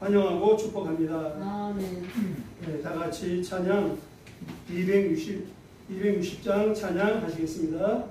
환영하고 축복합니다. 아멘. 네, 다 같이 찬양 260장 찬양하시겠습니다.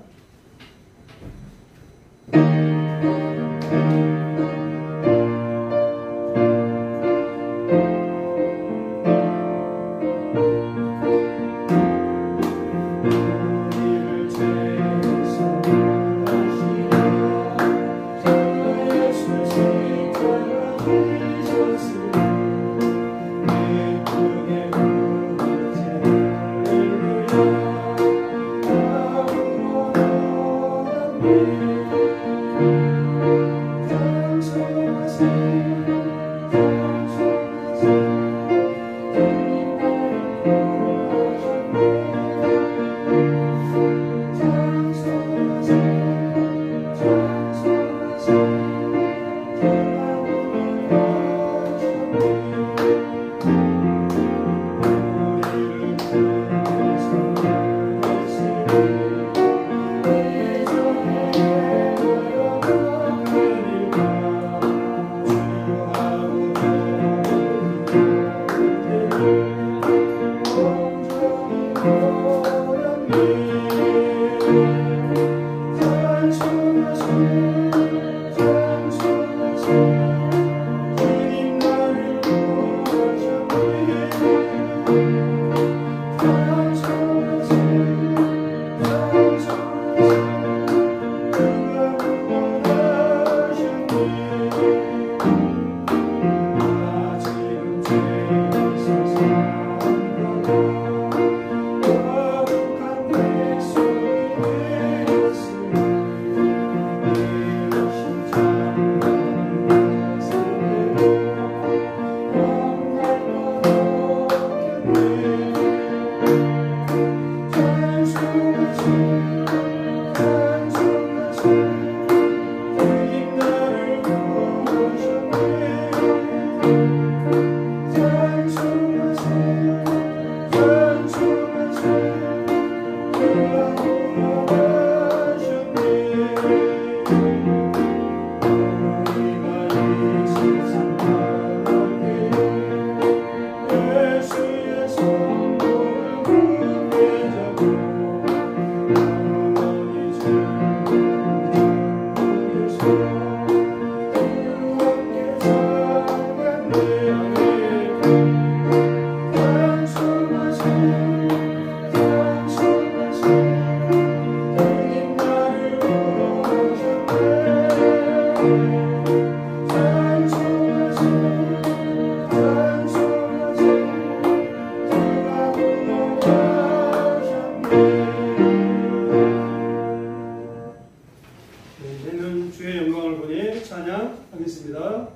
내는 주의 영광을 보니 찬양하겠습니다.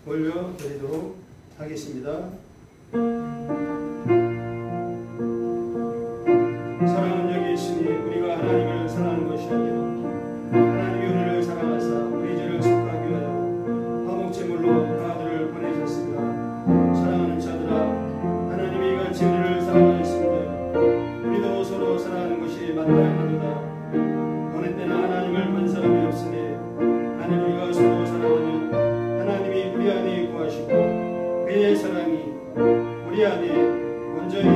올려드리도록 하겠습니다. 사랑은 여기 있으니 우리가 하나님을 사랑하는 것이 아니요 하나님이 우리를 사랑하사 우리 죄를 속하기 위하여 화목제물로 아들을 보내셨습니다. 사랑하는 자들아, 하나님이 이같이 우리를 사랑하였으므로 우리도 서로 사랑하는 것이 마땅하도다. 어느 때나 하나님을 본 사람이 없으니 만일 우리가 서로 사랑하면 하나님이 우리 안에 거하시고 그의 사랑이 우리 안에 온전히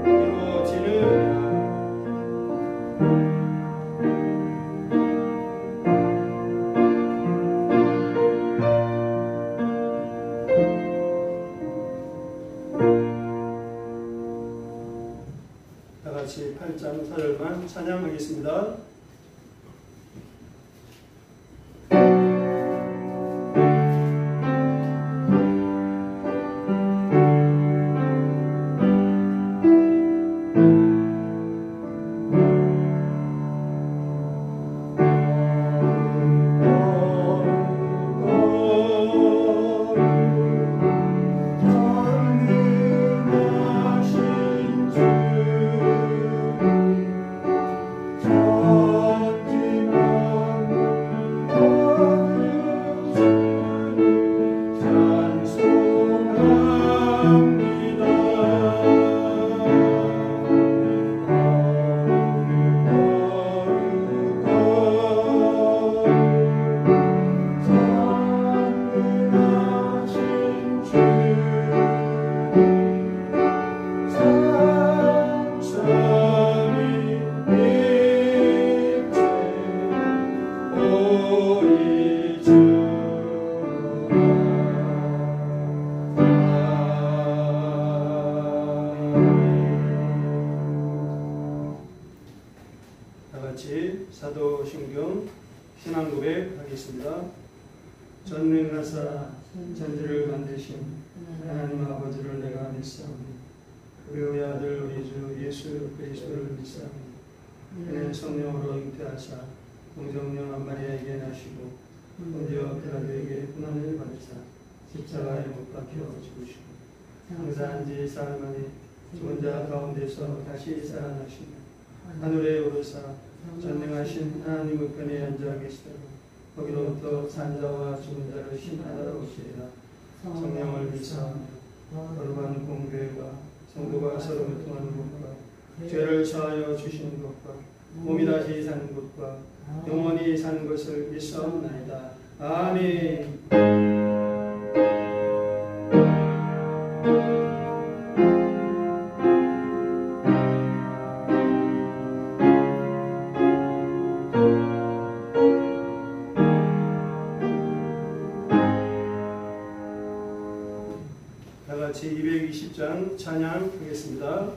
이루어지느니라. 다같이 8장 4절만 찬양하겠습니다. Oh 신앙 고백하겠습니다. 전능하사 천지를 만드신 하나님 아버지를 내가 믿사오니 그의 아들 우리 주 예수 그리스도를 믿사오니 그는 성령으로 잉태하사 동정녀 마리아에게 나시고 본디오 빌라도에게 고난을 받으사 십자가에 못 박혀 죽으시고 장사한 지 사흘 만에 죽은 자 가운데서 다시 살아나시며 하늘에 오르사 전능하신 하나님 우편에 앉아 계시다가 거기로부터 산자와 죽은 자를 심판하러 오시리라. 성령을 믿사오며 거룩한 공교회와 성도가 서로 교통하는 것과 죄를 사하여 주시는 것과 몸이 다시 사는 것과 영원히 사는 것을 믿사옵나이다. 아멘. 다같이 220장 찬양하겠습니다.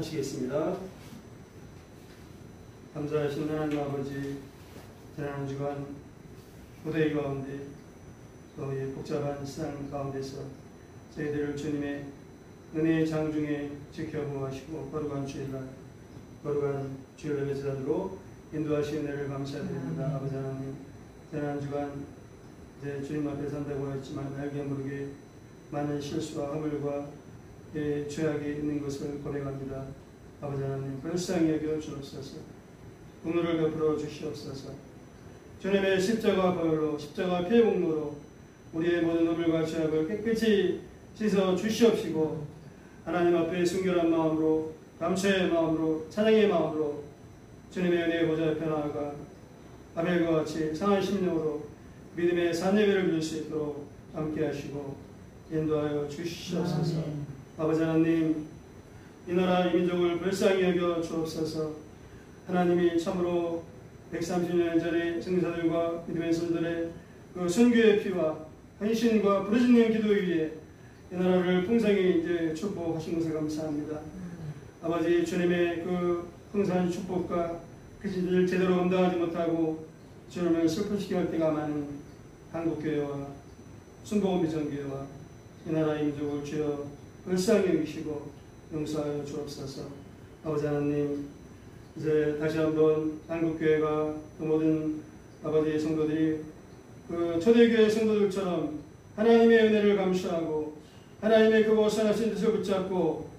기도하시겠습니다. 감사하신 하나님 아버지, 지난 한 주간 무더위 가운데 또 이 복잡한 세상 가운데서 저희들을 주님의 은혜의 장중에 지켜보시고 거룩한 주일날 거룩한 주일 예배 제단으로 인도하시는 은혜를 감사드립니다. 아버지 하나님, 지난 한 주간 이제 주님 앞에 산다고 했지만 알게 모르게 많은 실수와 허물과 죄악이 있는 것을 고백합니다. 아버지 하나님, 불쌍히 여겨 주옵소서. 분노를 베풀어 주시옵소서. 주님의 십자가 보혈로, 십자가 피의 공로로 우리의 모든 허물과 죄악을 깨끗이 씻어 주시옵시고, 하나님 앞에 순결한 마음으로, 감사의 마음으로, 찬양의 마음으로 주님의 은혜의 보좌 옆에 나아가 아벨과 같이 상한 심령으로 믿음의 산예배를 드릴 수 있도록 함께 하시고 인도하여 주시옵소서. 아버지 하나님, 이 나라 이 민족을 불쌍히 여겨 주옵소서. 하나님이 참으로 130년 전에 성사들과 믿음의 손들의 그 순교의 피와 헌신과 부르짖는 기도 위에 이 나라를 풍성히 이제 축복하신 것을 감사합니다. 아버지, 주님의 그 풍성한 축복과 그 짓을 제대로 감당하지 못하고 주님을 슬프시게 할 때가 많은 한국교회와 순복음비전교회와 이 나라의 민족을 주여 불쌍히 여기시고 용서하여 주옵소서. 아버지 하나님, 이제 다시 한번 한국교회가 또 모든 아버지의 성도들이 그 초대교회 성도들처럼 하나님의 은혜를 감수하고 하나님의 그 보선하신 뜻을 붙잡고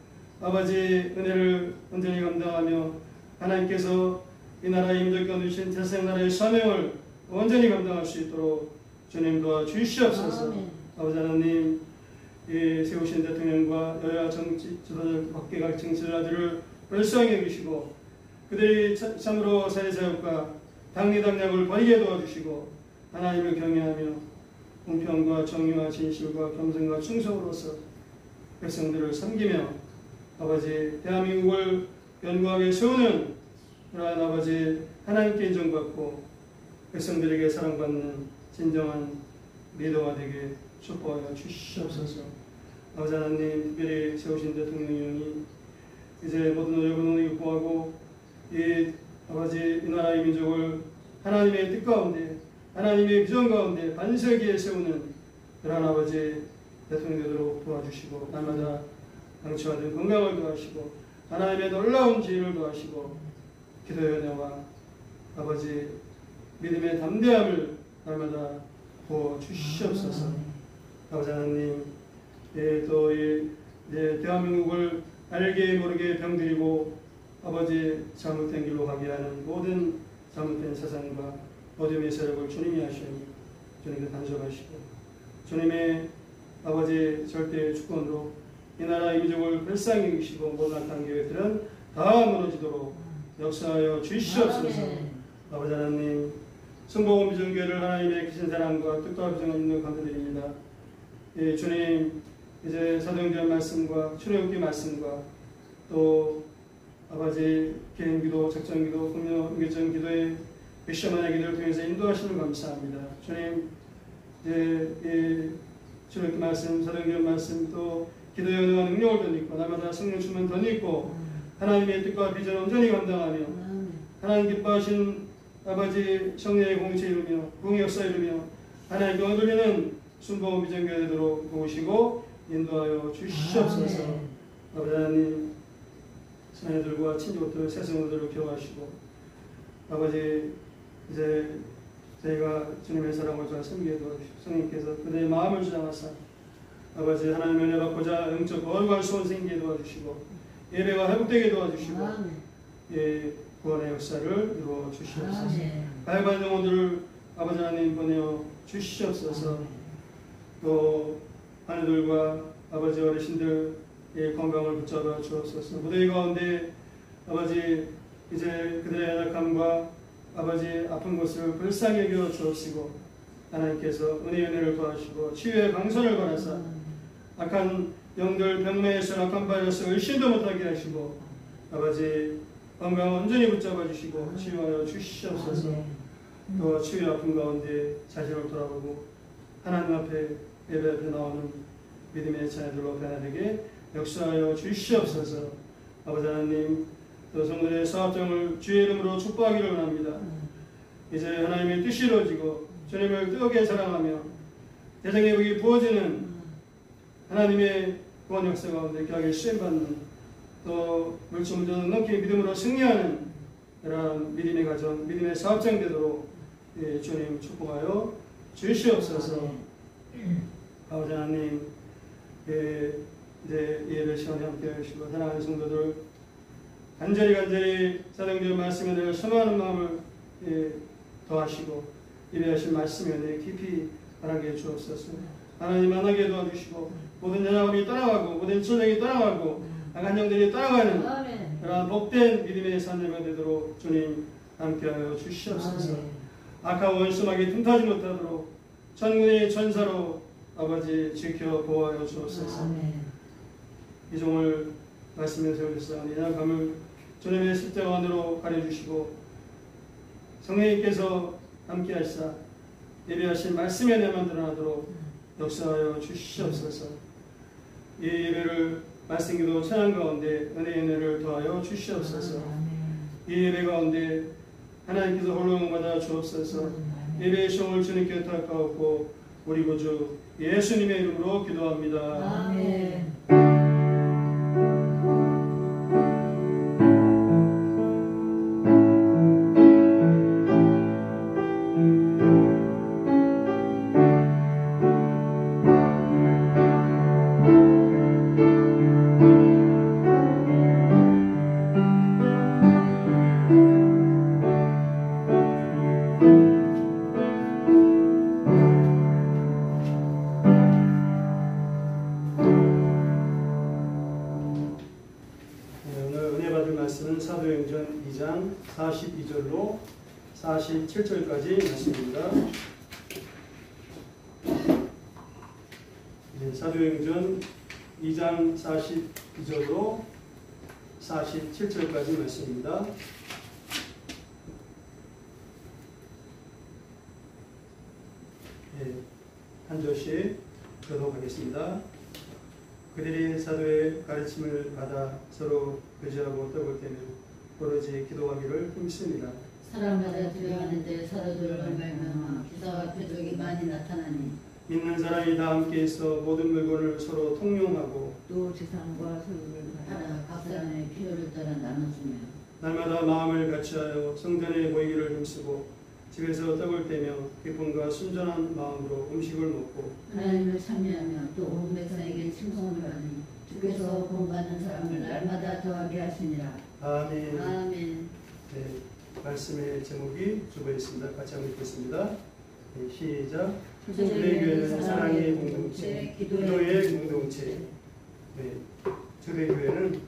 아버지 은혜를 온전히 감당하며 하나님께서 이 나라의 민족 가운데 주신 태생 나라의 사명을 온전히 감당할 수 있도록 주님 도와주시옵소서. 아버지 하나님, 이 세우신 대통령과 여야 정치 지도자들 각계각 정치자들을 불쌍히 여기시고 그들이 참으로 사회사역과 당리당략을 버리게 도와주시고 하나님을 경외하며 공평과 정의와 진실과 겸손과 충성으로서 백성들을 섬기며 아버지 대한민국을 견고하게 세우는 그러한 아버지 하나님께 인정받고 백성들에게 사랑받는 진정한 리더가 되게 축복하여 주시옵소서. 아버지 하나님, 특별히 세우신 대통령이 이제 모든 노력을 육보하고 이 아버지 이 나라의 민족을 하나님의 뜻 가운데 하나님의 비전 가운데 반세기에 세우는 그러한 아버지 대통령 되도록 도와주시고 날마다 양치하는 건강을 도와주시고 하나님의 놀라운 지혜를 도와주시고 기도의 은혜와 아버지 믿음의 담대함을 날마다 부어주시옵소서. 아버지 하나님, 또 대한민국을 알게 모르게 병들이고 아버지 잘못된 길로 가게 하는 모든 잘못된 세상과 어둠의 세력을 주님이 하시니 주님께 단속하시고 주님의 아버지 절대 주권으로 이 나라의 민족을 불쌍히 여기시고 모든 악한 계획들은 다 무너지도록 역사하여 주시옵소서. 아버지 하나님, 성복음 비전교회를 하나님의 크신 사랑과 뜻과 비전을 있는 감사드립니다. 예, 주님, 이제 사도행전 말씀과 출애굽기 말씀과 또 아버지 개인기도, 작전기도, 공명결정 기도의 백시만의 기도를 통해서 인도하시는 감사합니다. 주님, 이제 출애굽기 말씀, 사도행전 말씀 또 기도의 은혜와 능력을 덧입고 날마다 성령 충만 덧입고 하나님의 뜻과 비전을 온전히 감당하며 하나님 기뻐하신 아버지 성령의 공체 이루며 공의 역사 이루며 하나님께 영광 돌리는 순복음 비전교회 되도록 도우시고 인도하여 주시옵소서. 아버지 하나님, 자녀들과 친족들, 새성들을 기억하시고 아버지 이제 저희가 주님의 사랑을 잘 섬기게 도와주시고 성령께서 그들의 마음을 주장하사 아버지 하나님의 은혜 받고자 영적 거룩한 소원 생기게 도와주시고 예배가 회복되게 도와주시고 예, 구원의 역사를 이루어 주시옵소서. 가해받은 영혼들을 아버지 하나님 보내어 주시옵소서. 또 하늘들과 아버지 어르신들의 건강을 붙잡아 주옵소서. 무더위 가운데 아버지 이제 그들의 연약함과 아버지 아픈 것을 불쌍히 여겨 주옵시고 하나님께서 은혜를 도와주시고 치유의 강선을 권하사 악한 영들 병매에서 악한 바에서 의심도 못하게 하시고 아버지 건강 온전히 붙잡아 주시고 치유하여 주시옵소서. 또 치유의 아픔 가운데 자신을 돌아보고 하나님 앞에 예배 앞에 나오는 믿음의 자녀들로 변화되게 역사하여 주시옵소서. 아버지 하나님, 또 성도의 사업장을 주의 이름으로 축복하기를 원합니다. 이제 하나님의 뜻이 이루어지고 주님을 뜨겁게 사랑하며 대장의 복이 부어지는 하나님의 구원 역사 가운데 귀하게 수행받는 또 물질 문제는 넘게 믿음으로 승리하는 이러한 믿음의 가정, 믿음의 사업장 되도록 예, 주님 축복하여 주시옵소서. 아버지 하나님, 예, 이제 예배 시간에 함께 하시고 사랑하는 성도들 간절히 사도행전 말씀에 대해 선호하는 마음을 예, 더하시고 예배하신 말씀에 대해 깊이 바라게 주옵소서. 하나님 만나게 도와주시고 모든 연합이 떠나가고 모든 전쟁이 떠나가고 악한 영들이 떠나가는 그러한 복된 믿음의 산내가 되도록 주님 함께하여 주시옵소서. 악한 원수막이 틈타지 못하도록 전군의 전사로 아버지 지켜 보호하여 주옵소서. 이 종을 말씀에 세우셨사오니 약함을 주님의 십자가 안으로 가려주시고 성령님께서 함께하시사 예배하신 말씀의 내만 드러나도록 역사하여 주시옵소서. 이 예배를 말씀기도 찬양 가운데 은혜의 은혜를 더하여 주시옵소서. 이 예배 가운데 하나님께서 홀로 받아 주옵소서. 예배의 시험을 주님께 부탁하옵고 우리 구주 예수님의 이름으로 기도합니다. 아멘. 사도행전 2장 42절로 47절까지 말씀입니다. 사도행전 2장 42절로 47절까지 말씀입니다. 한 절씩 교독하겠습니다. 그들이 사도의 가르침을 받아 서로 교제하고 떡을 떼며 오로지 기도하기를 힘씁니다. 사람마다 두려워하는데 사도들을 말미암아 기사와 표적이 많이 나타나니 믿는 사람이 다 함께해서 모든 물건을 서로 통용하고 또 지상과 소유를 하나 각 사람의 필요를 따라 나눠주며 날마다 마음을 같이하여 성전에 모이기를 힘쓰고 집에서 떡을 떼며 기쁨과 순전한 마음으로 음식을 먹고 하나님을 찬미하며 또 온 백성에게 칭송을 하니 주께서 본받는 사람을 날마다 더하게 하시니라. 아멘. 아멘. 네, 말씀의 제목이 주보에 있습니다. 같이 한번 읽겠습니다. 네, 시작. 초대교회는 사랑의 공동체, 기도의 공동체. 네, 초대교회는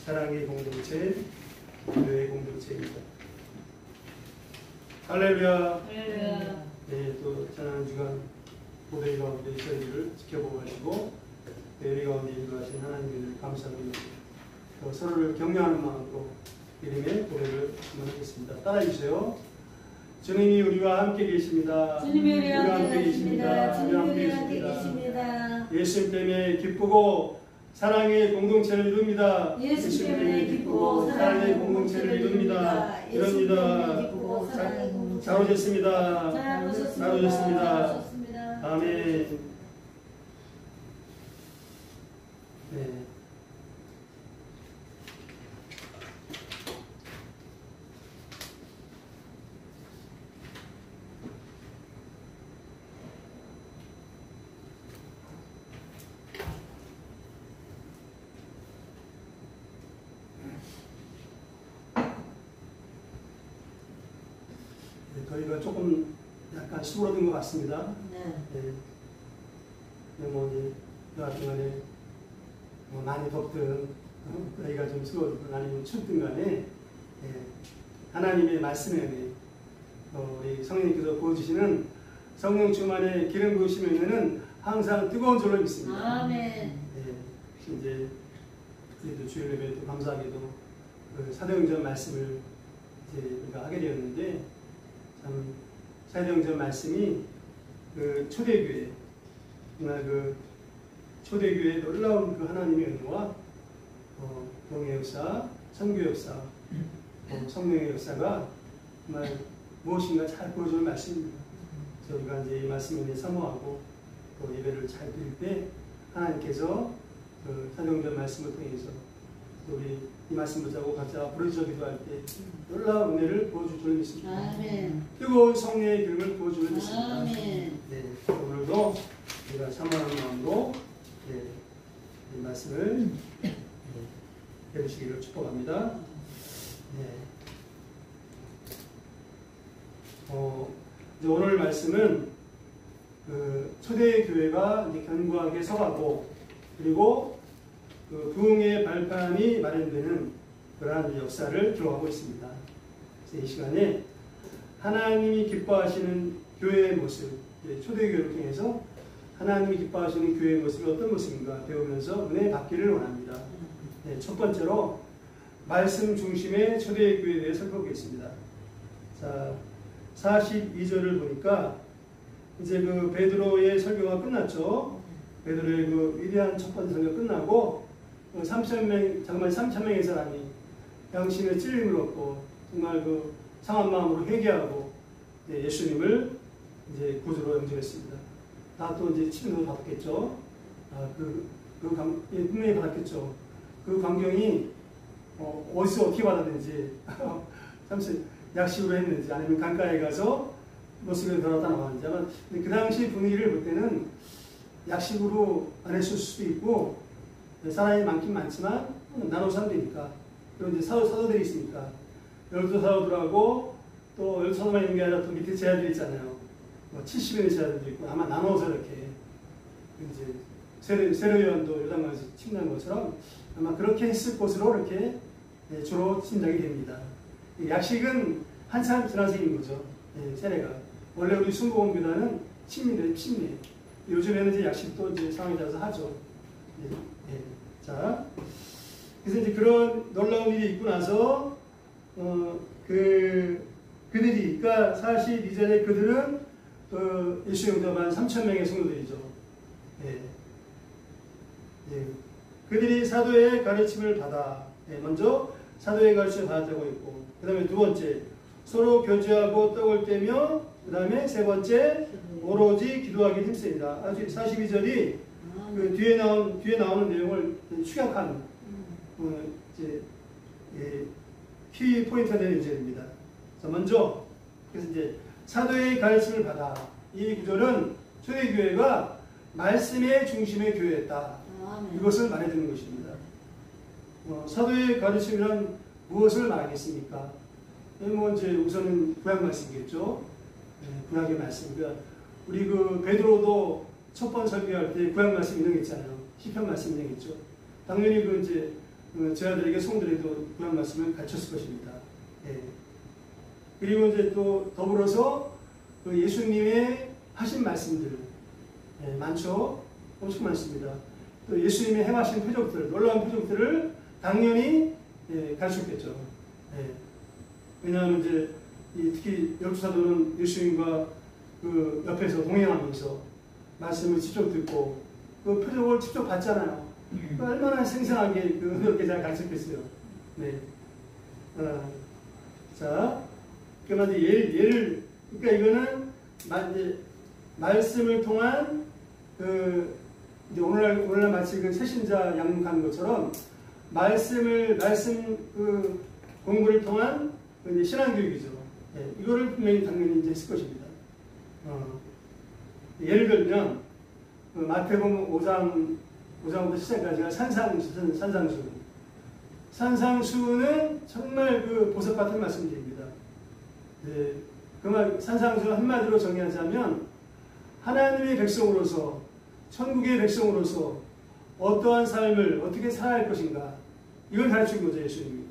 사랑의 공동체, 기도의 공동체입니다. 할렐루야. 할렐루야. 네, 또 지난 주간 고백 가운데 저희들을 지켜보고 하시고 예배 가운데 인도하신 하나님을 감사드립니다. 또 서로를 격려하는 마음으로 이름의 고백을 한번 하겠습니다. 따라해주세요. 주님이 우리와 함께 계십니다. 주님이 우리와 함께 계십니다. 주님이 우리와 함께 계십니다. 예수님 때문에 기쁘고 사랑의 공동체를 이룹니다. 예수 때문에 기쁘고 사랑의 공동체를 이룹니다. 이룹니다. 잘 오셨습니다. 잘 오셨습니다. 아멘. 네. 저희가 조금 약간 수그러든 것 같습니다. 네. 뭐 이제 여하튼간에 뭐 많이 덥든 저희가 좀 수그러든 아니면 춥든 간에 하나님의 말씀에 우리 성령님께서 부어주시는 성령 충만의 기름 부으시면은 항상 뜨거운 줄로 믿습니다. 아멘. 이제 우리도 주일 예배도 감사하게도 그 사도행전 말씀을 이제 우리가 하게 되었는데 참 사도행전 말씀이 그 초대교회 정말 그 초대교회의 놀라운 그 하나님의 은혜와 동의 역사, 선교 역사, 성령의 역사가 정말 무엇인가 잘 보여주는 말씀입니다. 저희가 이제 이 말씀을 사모하고 또 예배를 잘 드릴 때 하나님께서 그 사도행전 말씀을 통해서 우리 이 말씀 붙잡고 각자 부르짖어 기도할 때 놀라운 은혜를 부어줄 줄 믿습니다. 아멘. 뜨거운 성령의 기름을 부어줄 줄 믿습니다. 아멘. 네, 오늘도 우리가 사모하는 마음으로 이 말씀을 해주시기를 축복합니다. 네. 이제 오늘 말씀은 그 초대교회가 이제 견고하게 서가고 그리고 그 부흥의 발판이 마련되는 그러한 역사를 기록하고 있습니다. 그래서 이 시간에 하나님이 기뻐하시는 교회의 모습, 초대교회를 통해서 하나님이 기뻐하시는 교회의 모습이 어떤 모습인가 배우면서 은혜 받기를 원합니다. 첫 번째로 말씀 중심의 초대교회에 대해 살펴보겠습니다. 자, 42절을 보니까 이제 그 베드로의 설교가 끝났죠. 베드로의 그 위대한 첫 번째 설교가 끝나고 3,000명, 정말 3,000명의 사람이 양심의 찔림을 얻고 정말 그 상한 마음으로 회개하고 예수님을 이제 구주로 영접했습니다. 다 또 이제 치료도 받았겠죠. 분명히 받았겠죠. 그 광경이 어디서 어떻게 받았는지 잠시 약식으로 했는지 아니면 강가에 가서 모습을 들었다 나왔는지 아마 그 당시 분위기를 볼 때는 약식으로 안 했을 수도 있고 사람이 많긴 많지만 나눠서 하면 되니까 그리고 이제 사도들이 있으니까 12사도들하고 또 12사도만 있는 게 아니라 또 밑에 제자들이 있잖아요. 70인의 제자들도 있고 아마 나눠서 이렇게 이제 세례요한도 요단강에서 침략한 것처럼 아마 그렇게 했을 것으로 이렇게 주로 짐작이 됩니다. 약식은 한참 지나서 있는 거죠. 세례가 원래 우리 순복음교단은 침례. 요즘에는 이제 약식도 이제 상황에 따라서 하죠. 자, 그래서 이제 그런 놀라운 일이 있고 나서 그들이 그러니까 42절에 그들은 예수 영접한 3,000명의 성도들이죠. 그들이 사도의 가르침을 받아 먼저 사도의 가르침을 받았다고 했고 그 다음에 두 번째 서로 교제하고 떡을 떼며 그 다음에 세 번째 오로지 기도하기 힘씁니다. 아주 42절이 그 뒤에 나오는 내용을 축약한 이제 키 포인트가 되는 절입니다. 먼저 그래서 이제 사도의 가르침을 받아 이 구절은 초대교회가 말씀의 중심의 교회였다. 이것을 말해주는 것입니다. 사도의 가르침이란 무엇을 말하겠습니까? 뭐 이제 우선은 구약 말씀이겠죠. 구약의 말씀. 그러니까 우리 그 베드로도 첫 번 설교할 때 구약 말씀 인용했잖아요. 시편 말씀 인용했죠. 당연히 그 이제 제자들에게 성도들에게도 구약 말씀을 가르쳤을 것입니다. 그리고 이제 또 더불어서 그 예수님의 하신 말씀들 많죠. 엄청 많습니다. 또 예수님의 행하신 표적들, 놀라운 표적들을 당연히 가르쳤겠죠. 왜냐하면 이제 특히 12사도는 예수님과 그 옆에서 동행하면서 말씀을 직접 듣고 그 표적을 직접 봤잖아요. 얼마나 생생하게 그렇게 잘 가르쳤겠어요. 자, 그러면 이제 예를 그러니까 이거는 이제 말씀을 통한 이제 오늘날 마치 그 새신자 양육하는 것처럼 말씀 공부를 통한 이제 신앙교육이죠. 이거를 분명히 당연히 이제 했을 것입니다. 예를 들면 마태복음 5장부터 10장까지가 산상수. 산상수는 정말 그 보석 같은 말씀입니다. 그 산상수 한마디로 정의하자면 하나님의 백성으로서 천국의 백성으로서 어떠한 삶을 어떻게 살아야 할 것인가 이걸 가르친 거죠. 예수님이.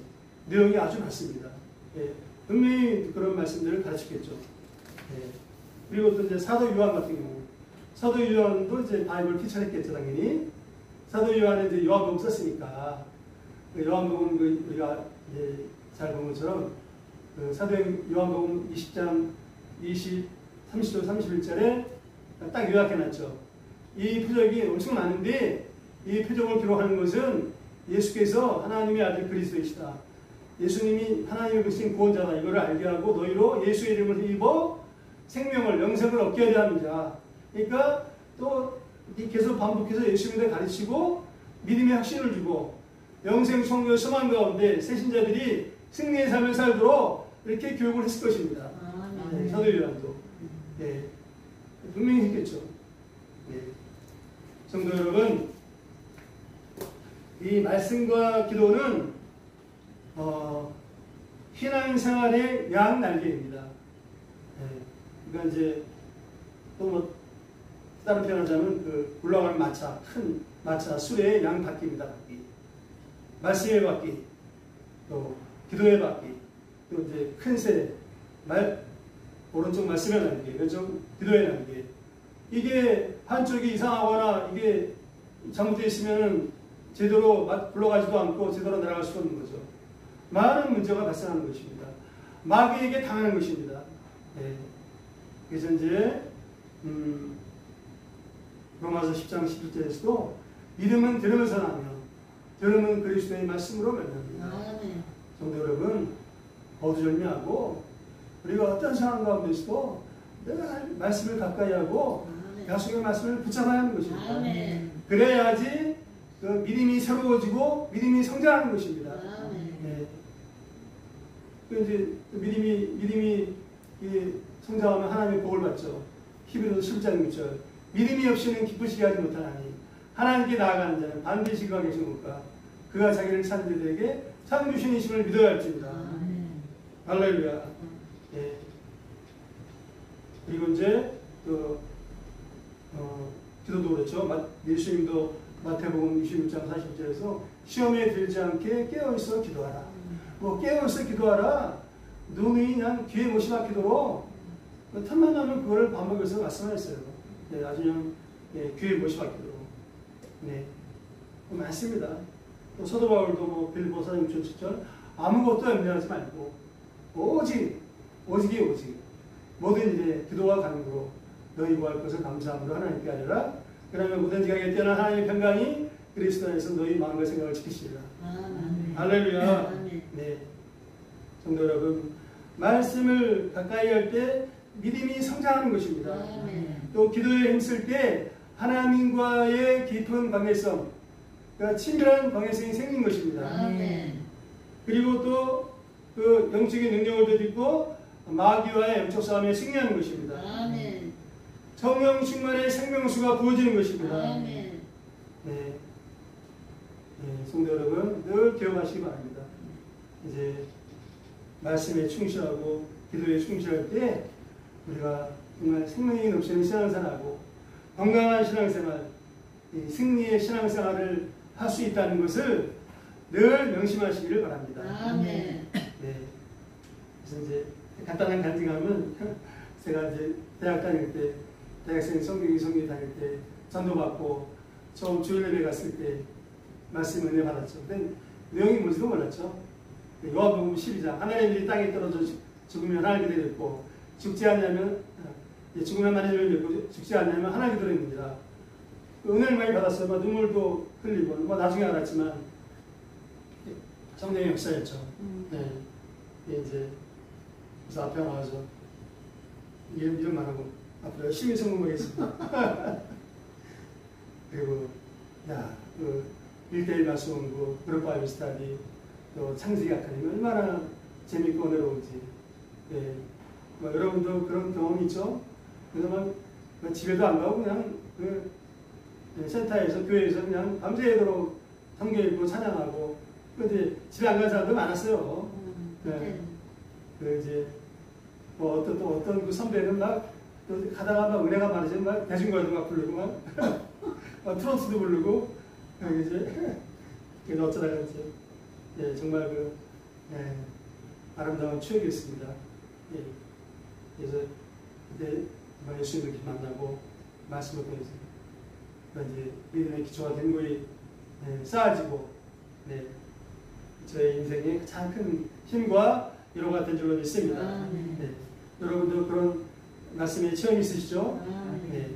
내용이 아주 많습니다. 분명히 그런 말씀들을 가르치겠죠. 그리고 또 이제 사도 요한 같은 경우 사도 요한도 이제 바이블 티처했겠죠. 당연히 사도 요한은 이제 요한복음 썼으니까 요한복음 우리가 잘 본 것처럼 사도 요한복음 20장 30절 31절에 딱 요약해놨죠. 이 표적이 엄청 많은데 이 표적을 기록하는 것은 예수께서 하나님의 아들 그리스도이시다. 예수님이 하나님의 백성 구원자다. 이거를 알게 하고 너희로 예수의 이름을 힘입어 생명을 영생을 얻게 하려 합니다. 그러니까 또 계속 반복해서 예수님을 가르치고 믿음의 확신을 주고 영생 성령 소망 가운데 새신자들이 승리의 삶을 살도록 이렇게 교육을 했을 것입니다. 사도 요한도 분명히 했겠죠. 성도 여러분, 이 말씀과 기도는 신앙생활의 양 날개입니다. 그러니까 이제 또 뭐 다른 표현하자면 그 굴러가는 마차, 큰 마차 수레의 양 바퀴입니다. 바퀴. 말씀의 바퀴. 또 기도해 받기, 또 이제 큰 새, 오른쪽 말씀에 나누기, 왼쪽 기도해 나누기. 이게 한쪽이 이상하거나 이게 잘못되어 있으면 제대로 굴러가지도 않고 제대로 날아갈 수 없는 거죠. 많은 문제가 발생하는 것입니다. 마귀에게 당하는 것입니다. 네. 그래서 이제 로마서 10장 11절에서도 믿음은 들으면서 나며 들으면 그리스도의 말씀으로 말합니다. 성도 여러분, 거두절미하고 우리가 어떤 상황 가운데서도 내가 말씀을 가까이 하고 약속의 말씀을 붙잡아야 하는 것입니다. 아멘. 그래야지 그 믿음이 새로워지고 믿음이 성장하는 것입니다. 네. 그 이제 믿음이 성장하면 하나님의 복을 받죠. 히브리서 10장 6절. 믿음이 없이는 기쁘시게 하지 못하나니 하나님께 나아가는 자는 반드시 그가 계시니까 그가 자기를 찾는 자들에게 상 주신 이심을 믿어야 할지니라. 할렐루야. 예. 그리고 이제 기도도 그렇죠. 예수님도 마태복음 26장 40절에서 시험에 들지 않게 깨어있어 기도하라. 뭐 깨어있어 기도하라. 눈이 그냥 귀에 못이 박히도록 틈만 나면 그거를 반복해서 말씀하셨어요. 네, 아주 그냥 귀에 못이 박히도록. 네, 많습니다. 또 사도 바울도 뭐 빌립보 4장 6절 아무것도 염려하지 말고 오직 모든 일에 기도와 간구로 너희 구할 것을 감사함으로 하나님께 하리라. 그러면 모든 지각에 뛰어난 하나님의 평강이 그리스도 안에서 너희 마음과 생각을 지키시리라. 할렐루야. 네, 성도 여러분, 말씀을 가까이 할 때 믿음이 성장하는 것입니다. 또 기도에 힘쓸 때 하나님과의 깊은 관계성, 그러니까 친밀한 관계성이 생긴 것입니다. 그리고 또 그 영적인 능력을 덧입고 마귀와의 영적 싸움에 승리하는 것입니다. 성령 충만의 생명수가 부어지는 것입니다. 네. 성도 여러분, 늘 기억하시기 바랍니다. 이제 말씀에 충실하고 기도에 충실할 때 우리가 정말 생명이 넘치는 신앙생활하고 건강한 신앙생활, 승리의 신앙생활을 할 수 있다는 것을 늘 명심하시기를 바랍니다. 네. 그래서 이제 간단한 간증하면 제가 이제 대학 다닐 때, 대학생 성경이 다닐 때 전도받고 처음 주일예배 갔을 때 말씀 은혜 받았죠. 근데 내용이 뭔지도 몰랐죠. 요한복음 12장 하나님이 땅에 떨어져 죽으면 하나님이 되겠고 죽지 않냐면 죽으면 하나님이 되고 죽지 않냐면 하나님이 되느니라. 은혜를 많이 받았어요. 눈물도 흘리고 나중에 알았지만 성령의 역사였죠. 네. 이제 그래서 앞에 나와서 이런 말하고 앞으로 열심히 성공하겠습니다. 그리고 그 1대1 말씀 공부, 그룹 바이블 스터디, 또 창세기 아카데미 얼마나 재밌고 어려운지. 네. 여러분도 그런 경험이 있죠? 그래서 막 집에도 안 가고 그냥 센터에서 교회에서 그냥 밤새도록 성경 읽고 찬양하고. 근데 집에 안 가는 사람도 많았어요. 네. 그 이제 뭐 어떤 그 선배는 막 가다가 막 은혜가 많으지 막 대중가요도 막 부르고 막 트로트도 부르고 이제 그래서 어쩌다가 이제 정말 아름다운 추억이었습니다. 예. 그래서 그때 예수님을 이렇게 만나고 말씀을 보내서 이제 믿음의 기초가 된 거에 쌓아지고 저의 인생에 가장 큰 힘과 위로가 된 줄로 믿습니다. 네. 여러분도 그런 말씀에 체험이 있으시죠? 네.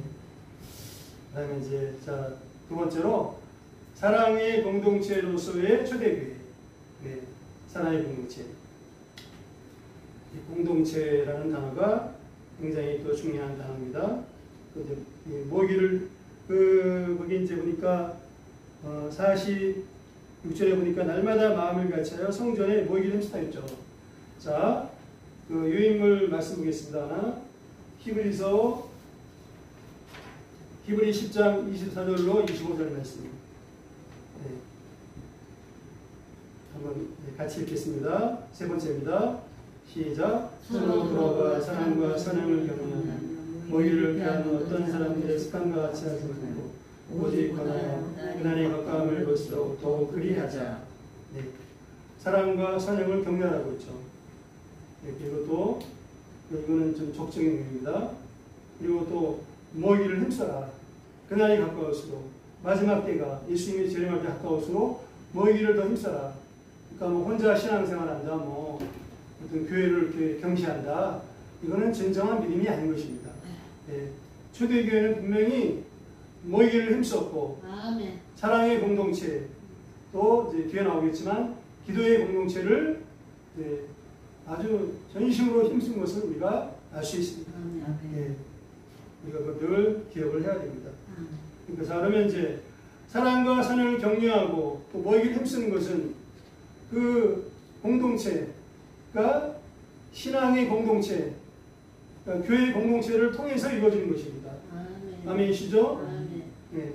그다음에 이제 두 번째로 사랑의 공동체로서의 초대교회. 네. 사랑의 공동체. 이 공동체라는 단어가 굉장히 또 중요한 단어입니다. 모기를 거기 이제 보니까 46절에 보니까 날마다 마음을 같이하여 성전에 모이기를 힘쓰다했죠. 자, 그 유인물 말씀 보겠습니다. 히브리 10장 24절로 25절 말씀. 네. 한번 같이 읽겠습니다. 세 번째입니다. 시작. 서로 돌아가 사랑과 선행을 경험하는 모이를 피하는 어떤 사람들의 습관과 같이 하지 말고 오직 권하여 그날의 가까움을 볼수록 더욱 그리하자. 네. 사랑과 선행을 격려하고 있죠. 그리고 또 이거는 좀 적정의 의미입니다. 그리고 또 모이기를 힘써라. 그날이 가까울수록 마지막 때가 예수님이 재림할 때 가까울수록 모이기를 더 힘써라. 그러니까 뭐 혼자 신앙생활한다, 뭐 어떤 교회를 이렇게 경시한다. 이거는 진정한 믿음이 아닌 것입니다. 예. 초대교회는 분명히 모이기를 힘썼고 아멘. 사랑의 공동체 또 이제 뒤에 나오겠지만 기도의 공동체를 이제 아주 전심으로 힘쓴 것을 우리가 알 수 있습니다. 아멘. 예. 우리가 그걸 기억을 해야 됩니다. 아멘. 그러니까 자, 그러면 이제 사랑과 선을 격려하고 또 모이기를 힘쓰는 것은 그 공동체가 신앙의 공동체, 그러니까 교회의 공동체를 통해서 이루어지는 것입니다. 아멘. 아멘이시죠? 아멘. 예.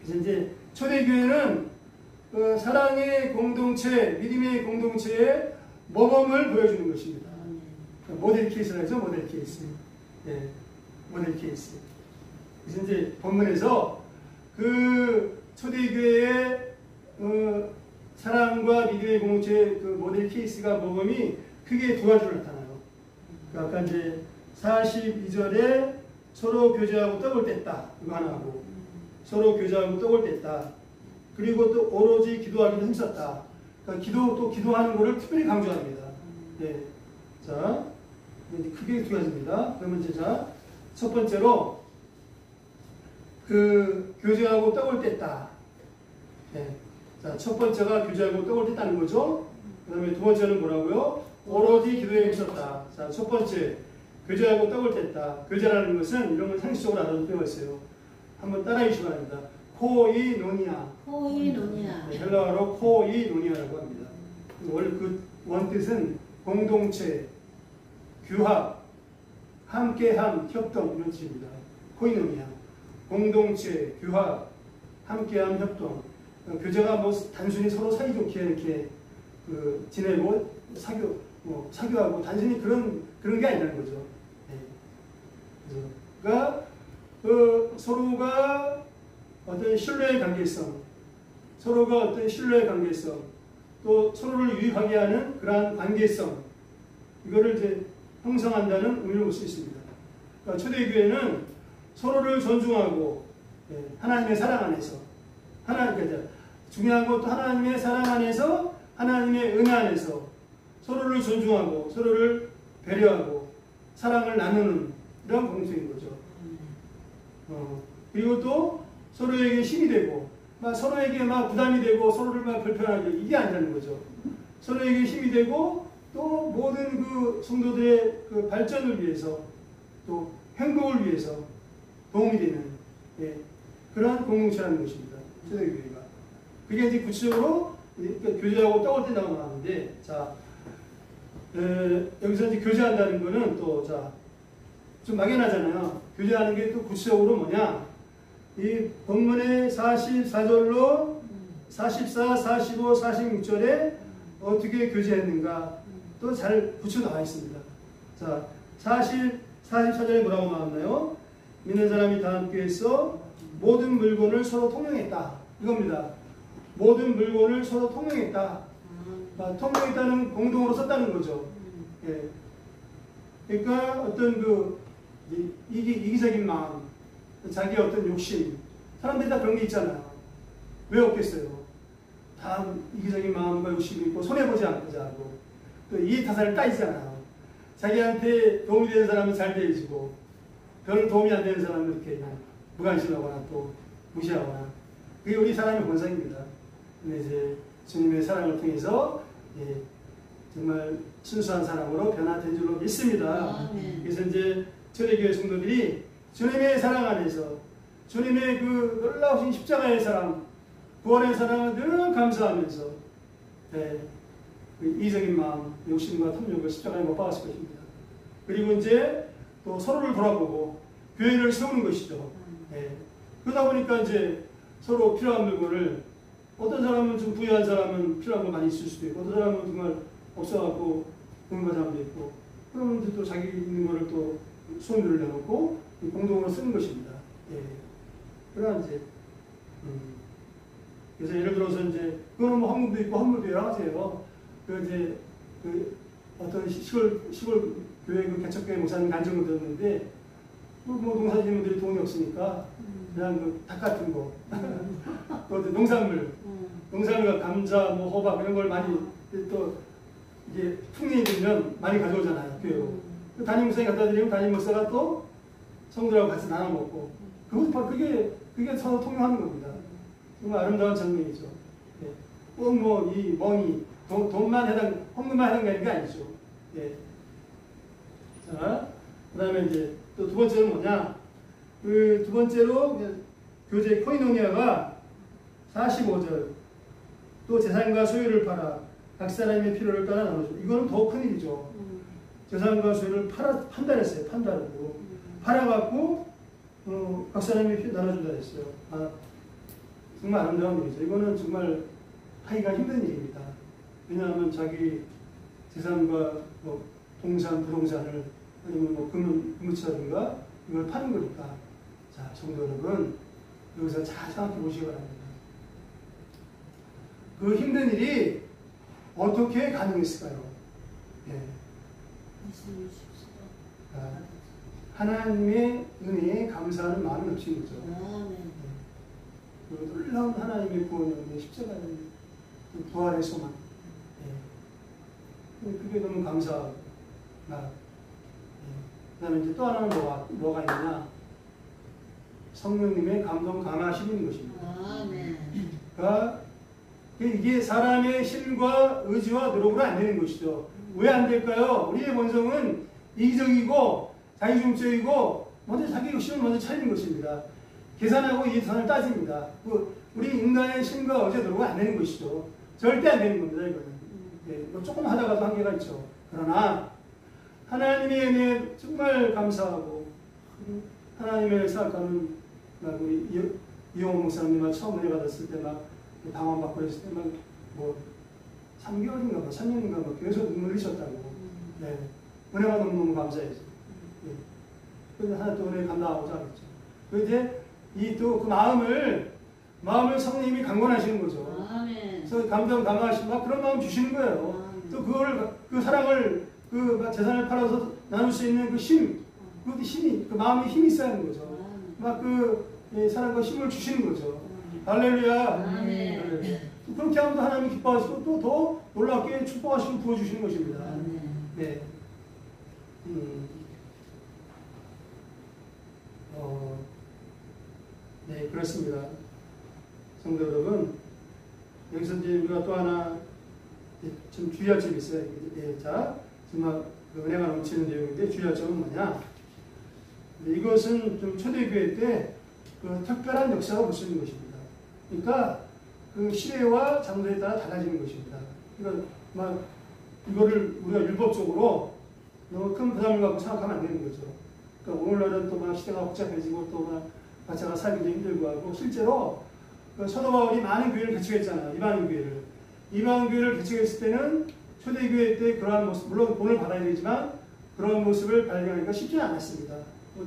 그래서 이제 초대교회는 그 사랑의 공동체, 믿음의 공동체의 모범을 보여주는 것입니다. 아멘. 모델 케이스라 하죠, 모델 케이스. 예, 모델 케이스. 그래서 이제 본문에서 그 초대교회의 사랑과 믿음의 공동체의 그 모델 케이스가 모범이 크게 두 가지로 나타나요. 아까 이제 42절에 서로 교제하고 떡을 뗐다. 이거 하나 하고. 서로 교제하고 떡을 뗐다. 그리고 또 오로지 기도하기도 힘썼다. 그러니까 또 기도하는 것을 특별히 강조합니다. 예. 자, 이제 크게 두 가지입니다. 그러면 이제 자, 첫 번째로 그 교제하고 떡을 뗐다. 예. 자, 첫 번째가 교제하고 떡을 뗐다는 거죠. 그 다음에 두 번째는 뭐라고요? 오로지 기도에 힘썼다. 자, 첫 번째, 교제하고 떡을 뗐다. 교제라는 것은 이런 걸 상식적으로 알아도 되어 있어요. 한번 따라해 주시기 바랍니다. 코이노니아. 코이노니아. 네, 헬라어로 코이노니아라고 합니다. 원래 그 원뜻은 공동체, 규합, 함께함, 협동 이런 뜻입니다. 코이노니아. 공동체, 규합, 함께함, 협동. 교제가 뭐 단순히 서로 사이좋게 이렇게 지내고 사교하고 단순히 그런 게 아니라는 거죠. 네. 그러니까 서로가 어떤 신뢰의 관계성, 서로가 어떤 신뢰의 관계성, 또 서로를 유익하게 하는 그러한 관계성, 이거를 이제 형성한다는 의미를 볼 수 있습니다. 그러니까 초대교회는 서로를 존중하고 하나님의 사랑 안에서, 그러니까 중요한 것도 하나님의 사랑 안에서, 하나님의 은혜 안에서 서로를 존중하고 서로를 배려하고 사랑을 나누는 이런 공동체인 거죠. 그리고 또 서로에게 힘이 되고 서로에게 부담이 되고 서로를 불편하게 이게 아니라는 거죠. 서로에게 힘이 되고 또 모든 그 성도들의 그 발전을 위해서 또 행복을 위해서 도움이 되는 그러한 공동체라는 것입니다. 초대교회가. 그게 이제 구체적으로 교제하고 떡을 뗀다고 나오는데, 자, 여기서 이제 교제한다는 거는 또, 자, 좀 막연하잖아요. 교제하는 게 또 구체적으로 뭐냐? 이 본문의 44절로 44, 45, 46절에 어떻게 교제했는가 또 잘 붙여 나와 있습니다. 자, 44절에 뭐라고 나왔나요? 믿는 사람이 다 함께 해서 모든 물건을 서로 통용했다. 이겁니다. 모든 물건을 서로 통용했다. 통용했다는 공동으로 썼다는 거죠. 예. 그러니까 어떤 이기적인 마음, 자기의 어떤 욕심, 사람들이 다 그런 게 있잖아요. 왜 없겠어요? 다 이기적인 마음과 욕심이 있고 손해보지 않고자 하고 또 이해타산을 따지잖아요. 자기한테 도움이 되는 사람은 잘 대해주고 별 도움이 안 되는 사람은 이렇게 그냥 무관심하거나 또 무시하거나, 그게 우리 사람의 본성입니다. 근데 이제 주님의 사랑을 통해서 정말 순수한 사랑으로 변화된 줄로 믿습니다. 그래서 이제 초대교회 성도들이 주님의 사랑 안에서 주님의 그 놀라우신 십자가의 사랑, 구원의 사랑을 늘 감사하면서 그 이적인 마음, 욕심과 탐욕을 십자가에 못 박았을 것입니다. 그리고 이제 또 서로를 돌아보고 교회를 세우는 것이죠. 그러다 보니까 이제 서로 필요한 물건을, 어떤 사람은 좀 부유한 사람은 필요한 거 많이 있을 수도 있고, 어떤 사람은 정말 없어갖고 공부한 사람도 있고, 그러면 이제 또 자기 있는 거를 또 소유를 내놓고 공동으로 쓰는 것입니다. 그러나 이제 그래서 예를 들어서 이제 그거는 뭐 헌금도 있고 헌물도 여러 가지예요. 그 이제 그 어떤 시골 교회 그 개척교회 목사님 간증을 들었는데 뭐 농사짓는 분들이 돈이 없으니까 그냥 그 닭 같은 거, 또 농산물, 감자, 뭐 호박 이런 걸 많이 또 이게 풍년이 들면 많이 가져오잖아요 교회로. 그 담임 목사님 갖다 드리면 담임 목사가 또 성도들하고 같이 나눠 먹고 그게 서로 통용하는 겁니다. 정말 아름다운 장면이죠. 예. 꼭 뭐 이 멍이 돈만 헌금만 해당되는 게 아니죠. 예. 자, 그다음에 이제 또 두 번째는 뭐냐? 그 두 번째로 교제 코이노니아가 45절 또 재산과 소유를 팔아 각 사람의 필요를 따라 나눠줘. 이거는 더 큰 일이죠. 재산과 소유를 판단했어요. 판단하고 팔아갖고 각 사람이 나눠준다 했어요. 아, 정말 아름다운 일이죠. 이거는 정말 하기가 힘든 일입니다. 왜냐하면 자기 재산과 뭐 동산, 부동산을 아니면 뭐 금무차든가 이걸 파는 거니까. 자, 성도 여러분, 여기서 잘 생각해 보시기 바랍니다. 그 힘든 일이 어떻게 가능했을까요? 예. 하나님의 은혜에 감사하는 마음이 넘치는 거죠. 그 놀라운 하나님의 구원의 은혜, 십자가의 그 부활의 소망. 예. 그게 너무 감사하고. 그 다음에 이제 또 하나는 뭐가 있느냐? 성령님의 감동 감화하시는 것입니다. 그러니까 이게 사람의 힘과 의지와 노력으로 안 되는 것이죠. 왜 안 될까요? 우리의 본성은 이기적이고 자기중적이고 먼저 자기 욕심을 먼저 차리는 것입니다. 계산하고 이 선을 따집니다. 우리 인간의 힘과 의지와 노력은 안 되는 것이죠. 절대 안 되는 겁니다. 이거는. 예, 뭐 조금 하다가도 한계가 있죠. 그러나 하나님의 은혜에 정말 감사하고 하나님의 생각하는 우리 이용호 목사님만 처음 은혜 받았을 때 막 방황받고 했을 때 막 뭐 3개월인가 뭐 3년인가 뭐 계속 눈물 흘리셨다고. 네. 은혜가 너무너무 감사해서. 네. 그런데 하나 또 은혜 감당하고자 하겠죠. 그 이제 이 또 그 마음을 성령님이 강권하시는 거죠. 그래서 감동 감화하시고 막 그런 마음 주시는 거예요. 또 그 사랑을 그 재산을 팔아서 나눌 수 있는 그 힘, 그 힘이, 그 마음에 힘이 있어야 하는 거죠. 막 사랑과 힘을 주시는 거죠. 할렐루야. 그렇게 하면 하나님이 기뻐하시고 또 더 놀랍게 축복하시고 부어주시는 것입니다. 네. 네, 그렇습니다. 성도 여러분, 여기서 이제 우리가 또 하나 좀 주의할 점이 있어요. 네, 자, 정말 은혜가 넘치는 내용인데 주의할 점은 뭐냐? 이것은 좀 초대교회 때 그 특별한 역사가 볼 수 있는 것입니다. 그러니까 그 시대와 장소에 따라 달라지는 것입니다. 그러니까 막 이거를 우리가 율법적으로 너무 큰 부담을 갖고 생각하면 안 되는 거죠. 그러니까 오늘날은 또 막 시대가 복잡해지고 또 막 가짜가 살기도 힘들고 하고 실제로 그 사도 바울이 많은 교회를 개척했잖아요. 이방인 교회를. 이방인 교회를 개척했을 때는 초대교회 때 그러한 모습, 물론 돈을 받아야 되지만 그런 모습을 발견하기가 쉽지는 않았습니다.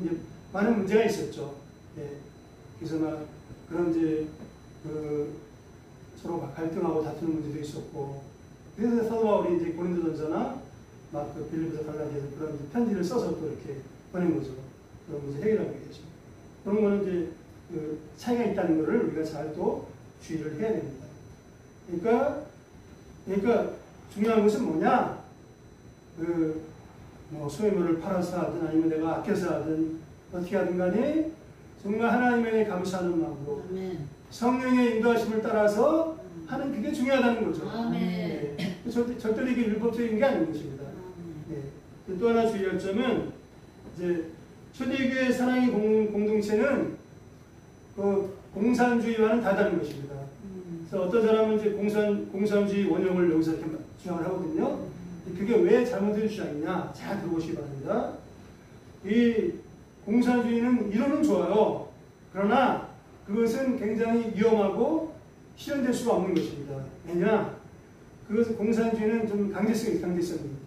이제 많은 문제가 있었죠. 예. 그래서 막 그런 이제 서로 막 갈등하고 다투는 문제도 있었고, 그래서 사도 바울이 이제 고린도전서나 막 그 빌립보서 갈라디아서 그런 편지를 써서 또 이렇게 보낸 거죠. 그런 문제 해결하기 위해서. 그런 거는 이제 그 차이가 있다는 것을 우리가 잘 또 주의를 해야 됩니다. 그러니까 중요한 것은 뭐냐? 뭐 소유물을 팔아서 하든 아니면 내가 아껴서 하든 어떻게 하든 간에 정말 하나님의 감사하는 마음으로 성령의 인도하심을 따라서 하는 그게 중요하다는 거죠. 네. 절대로 이게 율법적인 게 아닌 것입니다. 네. 또 하나 주의할 점은 이제 초대교회 사랑의 공동체는 그 공산주의와는 다르다는 것입니다. 그래서 어떤 사람은 이제 공산주의 원형을 여기서 이렇게 주장을 하거든요. 그게 왜 잘못된 주장이냐? 잘 들어보시기 바랍니다. 이 공산주의는 이론은 좋아요. 그러나 그것은 굉장히 위험하고 실현될 수가 없는 것입니다. 왜냐? 그것은 공산주의는 좀 강제성이 있습니다.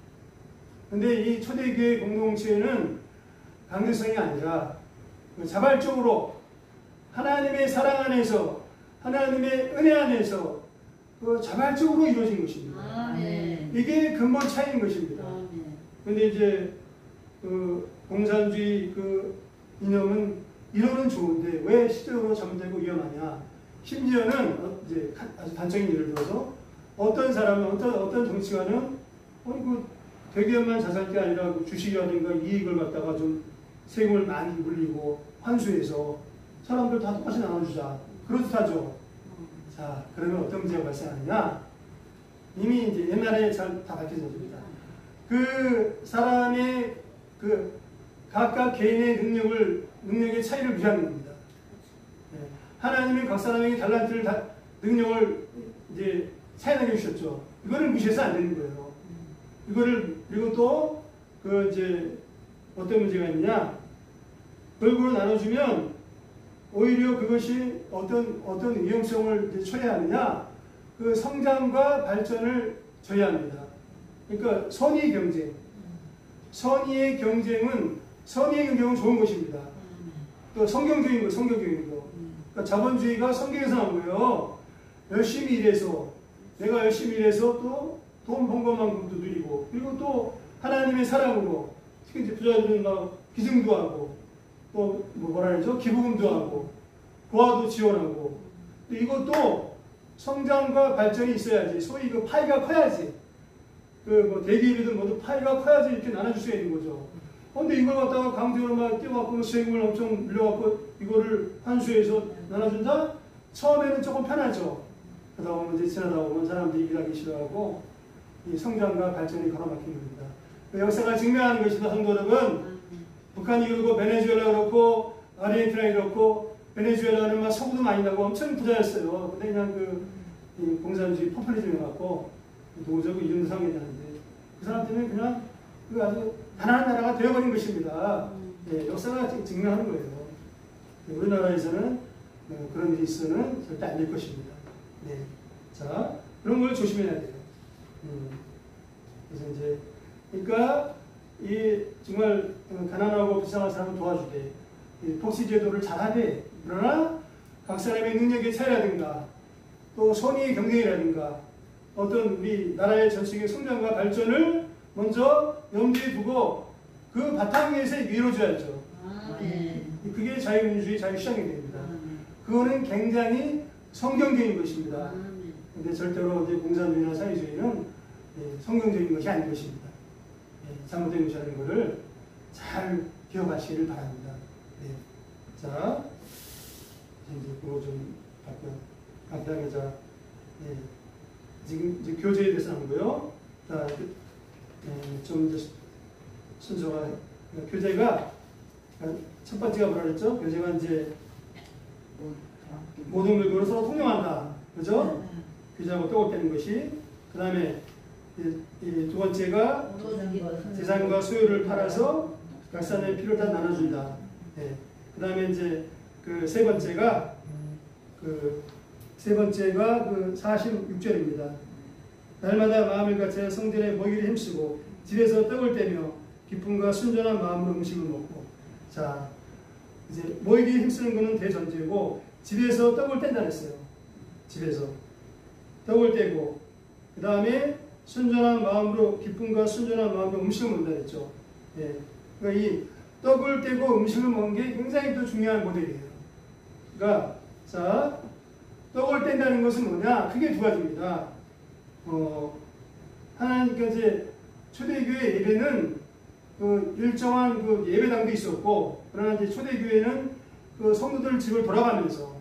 그런데 이 초대교회 공동체는 강제성이 아니라 자발적으로 하나님의 사랑 안에서 하나님의 은혜 안에서 그 자발적으로 이루어진 것입니다. 아멘. 이게 근본 차이인 것입니다. 아멘. 근데 이제 그 공산주의 그 이념은 이론은 좋은데 왜 실제로 잘못되고 위험하냐? 심지어는 이제 아주 단적인 예를 들어서 어떤 사람은 어떤 정치가는 그 대기업만 자산할 게 아니라 그 주식이라든가 이익을 갖다가 좀 세금을 많이 물리고 환수해서 사람들 다 똑같이 나눠주자. 그렇다죠. 자, 그러면 어떤 문제가 발생하느냐? 이미 이제 옛날에 잘 다 밝혀졌습니다. 그 사람의 그 각각 개인의 능력의 차이를 무시하는 겁니다. 네. 하나님은 각 사람에게 달란트를 능력을 이제 차이나게 주셨죠. 이거를 무시해서 안 되는 거예요. 이거를 그리고 또 그 이제 어떤 문제가 있느냐? 골고루 나눠주면 오히려 그것이 어떤 위험성을 이제 초래하느냐? 그 성장과 발전을 저해합니다. 그러니까 선의의 경쟁은 좋은 것입니다. 또 성경적인 거. 그러니까 자본주의가 성경에서 나온 거예요. 열심히 일해서 내가 열심히 일해서 또 돈 번 것만큼도 누리고 그리고 또 하나님의 사랑으로 특히 이제 부자들은 막 기증도 하고 또 뭐라 그러죠? 기부금도 하고 고아도 지원하고 이것도 성장과 발전이 있어야지. 소위 그 파이가 커야지. 그 뭐 대기업이든 뭐든 파이가 커야지 이렇게 나눠줄 수가 있는 거죠. 근데 이걸 갖다가 강제로 막 떼어갖고 세금을 엄청 물려갖고 이거를 환수해서 나눠준다? 처음에는 조금 편하죠. 그러다 보면 이제 지나다 보면 사람들이 일하기 싫어하고 이 성장과 발전이 걸어막힌 겁니다. 역사가 증명하는 것이다, 성도 여러분. 북한이 그렇고 베네수엘라 그렇고 아르헨티나 그렇고 베네수엘라는 막 석유도 많이 나고 엄청 부자였어요. 근데 그냥 그 공산주의 포퓰리즘에 갖고 도저히 이런 상황이 나는데 그 사람들은 그냥 그 아주 가난한 나라가 되어버린 것입니다. 네, 역사가 증명하는 거예요. 네, 우리나라에서는 그런 일이 있어는 절대 안 될 것입니다. 네, 자 그런 걸 조심해야 돼요. 그래서 이제 그러니까 이 정말 가난하고 불쌍한 사람을 도와주되 복지제도를 잘하되 그러나 각 사람의 능력의 차이라든가 또 선의의 경쟁이라든가 어떤 우리 나라의 전체적인 성장과 발전을 먼저 염두에 두고 그 바탕 위에서 이루어져야죠. 그게 자유민주주의, 자유시장이 됩니다. 그거는 굉장히 성경적인 것입니다. 근데 절대로 이제 공산주의나 사회주의는 성경적인 것이 아닌 것입니다. 잘못된 것이 아닌 것을 잘 기억하시기를 바랍니다. 네. 자, 이제 그거 좀 간단하게 지금 이제 교재에 대해서 나오고요. 자, 좀 이제 순서가 교재가 첫 번째가 뭐라 그랬죠? 교재가 이제 모든 물건을 서로 통용한다, 그죠? 교재하고 떡을 떼는 것이. 그 다음에 두 번째가 재산과 소유를 팔아서 각 사람의 필요를 다 나눠준다. 네. 그 다음에 이제 그 세 번째가 그 46절입니다. 날마다 마음을 같여 성전에 모이기를 힘쓰고 집에서 떡을 떼며 기쁨과 순전한 마음으로 음식을 먹고. 자, 이제 모이기를 힘쓰는 것은 대전제고 집에서 떡을 뗀다 그랬어요. 집에서 떡을 떼고 그 다음에 순전한 마음으로 기쁨과 순전한 마음으로 음식을 먹는다 그랬죠. 예. 그러니까 이 떡을 떼고 음식을 먹는 게 굉장히 또 중요한 모델이에요. 그러니까 자, 떡을 뗀다는 것은 뭐냐? 크게 두 가지입니다. 하나님께 이제 초대교회 예배는 그 일정한 그 예배당도 있었고, 그러나 이제 초대교회는 그 성도들 집을 돌아가면서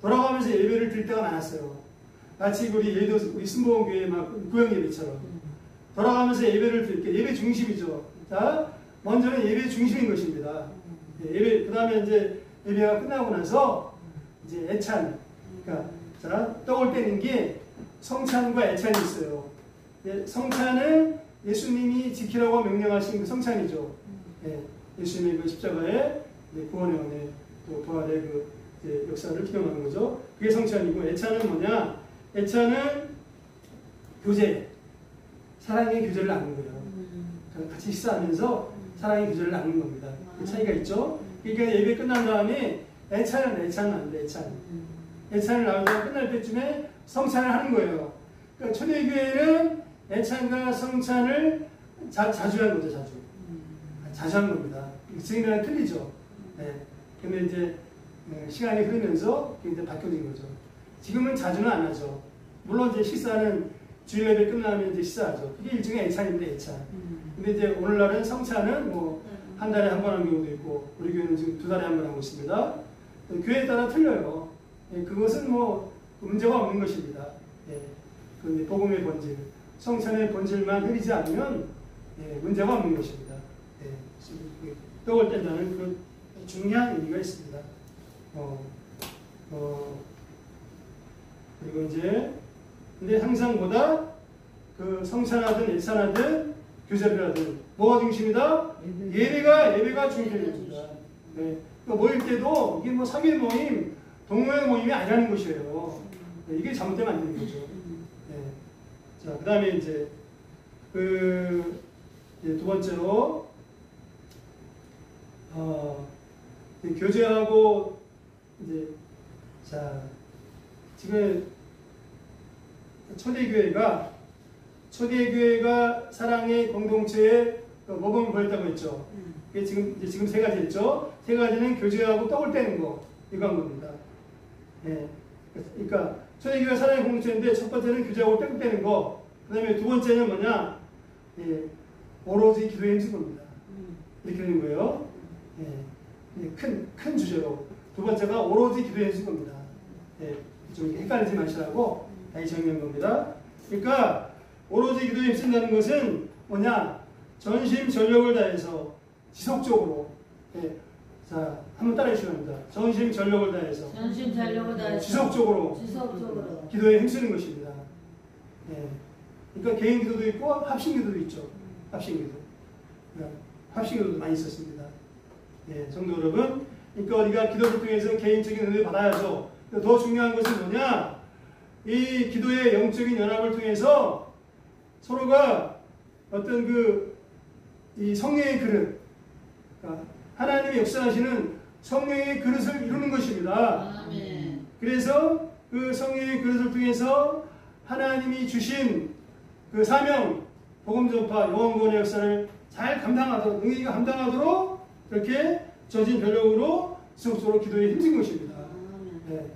예배를 드릴 때가 많았어요. 마치 우리 예를 들어서 우리 순복음교회 막 구역 예배처럼 돌아가면서 예배를 드릴 때 예배 중심이죠. 자, 먼저는 예배 중심인 것입니다. 예배 그 다음에 이제 예배가 끝나고 나서 이제 애찬, 그러니까 자 떡을 떼는 게 성찬과 애찬이 있어요. 성찬은 예수님이 지키라고 명령하신 그 성찬이죠. 예수님의 그 십자가의 구원의 은혜, 또 부활의 그 역사를 기념하는 거죠. 그게 성찬이고, 애찬은 뭐냐? 애찬은 교제, 사랑의 교제를 나누는 거예요. 같이 식사하면서 사랑의 교제를 나누는 겁니다. 그 차이가 있죠. 그러니까 예배 끝난 다음에 애찬은 안 돼, 애찬. 예찬을 나누다 끝날 때쯤에 성찬을 하는 거예요. 그러니까 초대교회는 예찬과 성찬을 자주 하는 거죠, 자주. 자주 하는 겁니다. 지금이랑 틀리죠. 네. 근데 이제 시간이 흐르면서 이제 바뀌어진 거죠. 지금은 자주는 안 하죠. 물론 이제 식사는 주일 예배 끝나면 이제 식사하죠. 그게 일종의 예찬인데 예찬. 근데 이제 오늘날은 성찬은 뭐 한 달에 한 번 하는 경우도 있고 우리 교회는 지금 2달에 한 번 하고 있습니다. 교회에 따라 틀려요. 예, 그것은 뭐 문제가 없는 것입니다. 예, 그런데 복음의 본질, 성찬의 본질만 흐리지 않으면 예, 문제가 없는 것입니다. 예, 떡을 뗀다는 그런 중요한 의미가 있습니다. 그리고 이제 근데 항상 보다 그 성찬하든 예찬하든 교제를 하든 뭐가 중심이다? 예배가 중심입니다. 네. 그러니까 모일 때도 이게 뭐 사교회 모임, 동호회 모임이 아니라는 것이에요. 네, 이게 잘못되면 안 되는 거죠. 네. 자, 그 다음에 이제 이제 두 번째로 교제하고 이제 자 지금 초대교회가 사랑의 공동체에 모범을 보였다고 했죠. 이게 지금 세 가지 했죠. 세 가지는 교제하고 떡을 떼는 거 이거 한 겁니다. 예. 그러니까 초대교회가 사랑의 공동체인데 첫 번째는 교제하고 떡을 떼는 거. 그다음에 두 번째는 뭐냐? 예. 오로지 기도에 힘쓴 겁니다. 이렇게 되는 거예요. 예. 큰 주제로 두 번째가 오로지 기도에 힘쓴 겁니다. 예. 좀 헷갈리지 마시라고 다시 정리한 겁니다. 그러니까 오로지 기도에 힘쓴다는 것은 뭐냐? 전심전력을 다해서 지속적으로 예. 자, 한번 따라해 주시기 바랍니다. 전심전력을 다해서 지속적으로 기도에 힘쓰는 것입니다. 예. 그러니까 개인 기도도 있고 합심 기도도 있죠. 합심 기도. 합심 기도도 많이 있었습니다. 예, 성도 여러분. 그러니까 우리가 기도를 통해서 개인적인 은혜를 받아야죠. 더 중요한 것은 뭐냐? 이 기도의 영적인 연합을 통해서 서로가 어떤 이 성령의 그릇, 그러니까 하나님이 역사하시는 성령의 그릇을 이루는 것입니다. 아멘. 그래서 그 성령의 그릇을 통해서 하나님이 주신 그 사명, 복음 전파, 영원 구원의 역사를 잘 감당하도록, 능력이 감당하도록 그렇게 저진 전력으로 지속적으로 기도에 힘쓴 것입니다. 네.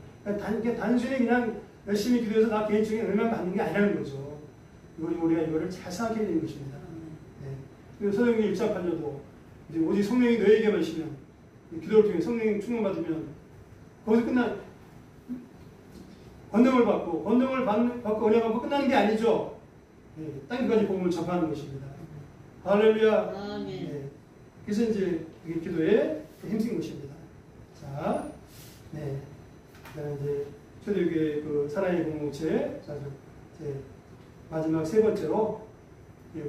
단순히 그냥 열심히 기도해서 나 개인적인 은혜만 받는 게 아니라는 거죠. 우리가 이거를 잘 생각해야 되는 것입니다. 네. 서령기 1장 8절도 이제 오직 성령이 너에게만 있으면 기도를 통해 성령이 충만받으면 거기서 권능을 받고 은혜 받고 끝나는 게 아니죠. 네. 땅까지 복음을 전파하는 것입니다. 할렐루야. 네. 그래서 이제 그게 기도에 힘쓴 것입니다. 자, 네. 그다음에 이제 초대교회 그 사랑의 공동체, 이제 마지막 세 번째로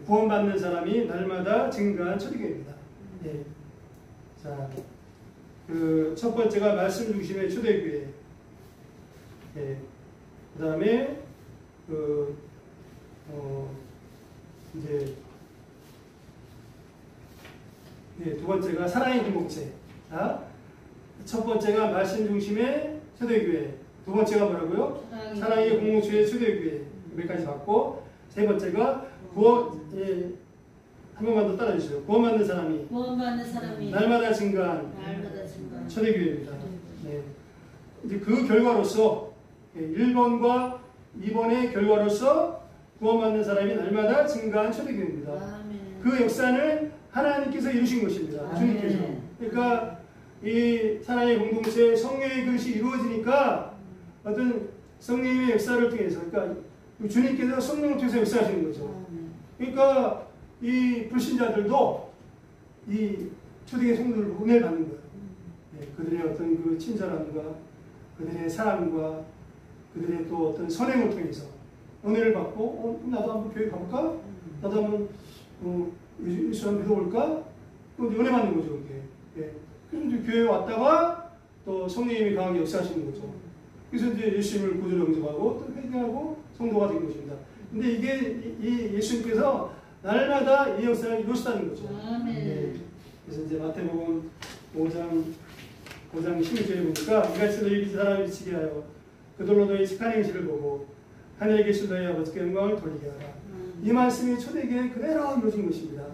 구원받는 사람이 날마다 증가한 초대교회입니다. 네. 자, 그 첫 번째가 말씀 중심의 초대교회. 네. 그다음에 이제 네, 두 번째가 사랑의 공동체. 자, 첫 번째가 말씀 중심의 초대교회. 두 번째가 뭐라고요? 사랑의 공동체의 초대교회. 몇 가지 봤고, 세 번째가 한 번만 더 따라주세요. 구원받는 사람이 날마다 증가한 초대교회입니다. 네. 이제 그 결과로서 1번과 2번의 결과로서 구원받는 사람이 날마다 증가한 초대교회입니다. 그 역사는 하나님께서 이루신 것입니다. 주님께서. 그러니까 이 사랑의 공동체 성령의 그릇이 이루어지니까 어떤 성령의 역사를 통해서, 그러니까 주님께서 성령을 통해서 역사하시는 거죠. 그러니까 이 불신자들도 이 초대교회 성도들 보고 은혜를 받는 거예요. 네, 그들의 어떤 그 친절함과 그들의 사랑과 그들의 또 어떤 선행을 통해서 은혜를 받고 나도 한번 교회 가볼까? 나도 한번 예수 한번 믿어볼까? 또 은혜 받는 거죠. 그게. 네. 그래서 이제 교회에 왔다가 또 성령님이 강하게 역사하시는 거죠. 그래서 이제 예수님을 구주로 영접하고 또 회개하고 성도가 된 것입니다. 근데 이게 이 예수님께서 날마다 이 역사를 이루시다는 거죠. 네. 그래서 이제 마태복음 5장 16절에 보니까 이같이 너희 믿는 사람을 지키게 하여 그들로 너희 착한 행실을 보고 하늘에 계신 너희 아버지께 영광을 돌리게 하라. 이 말씀이 초대교회에 그대로 이루어진 것입니다.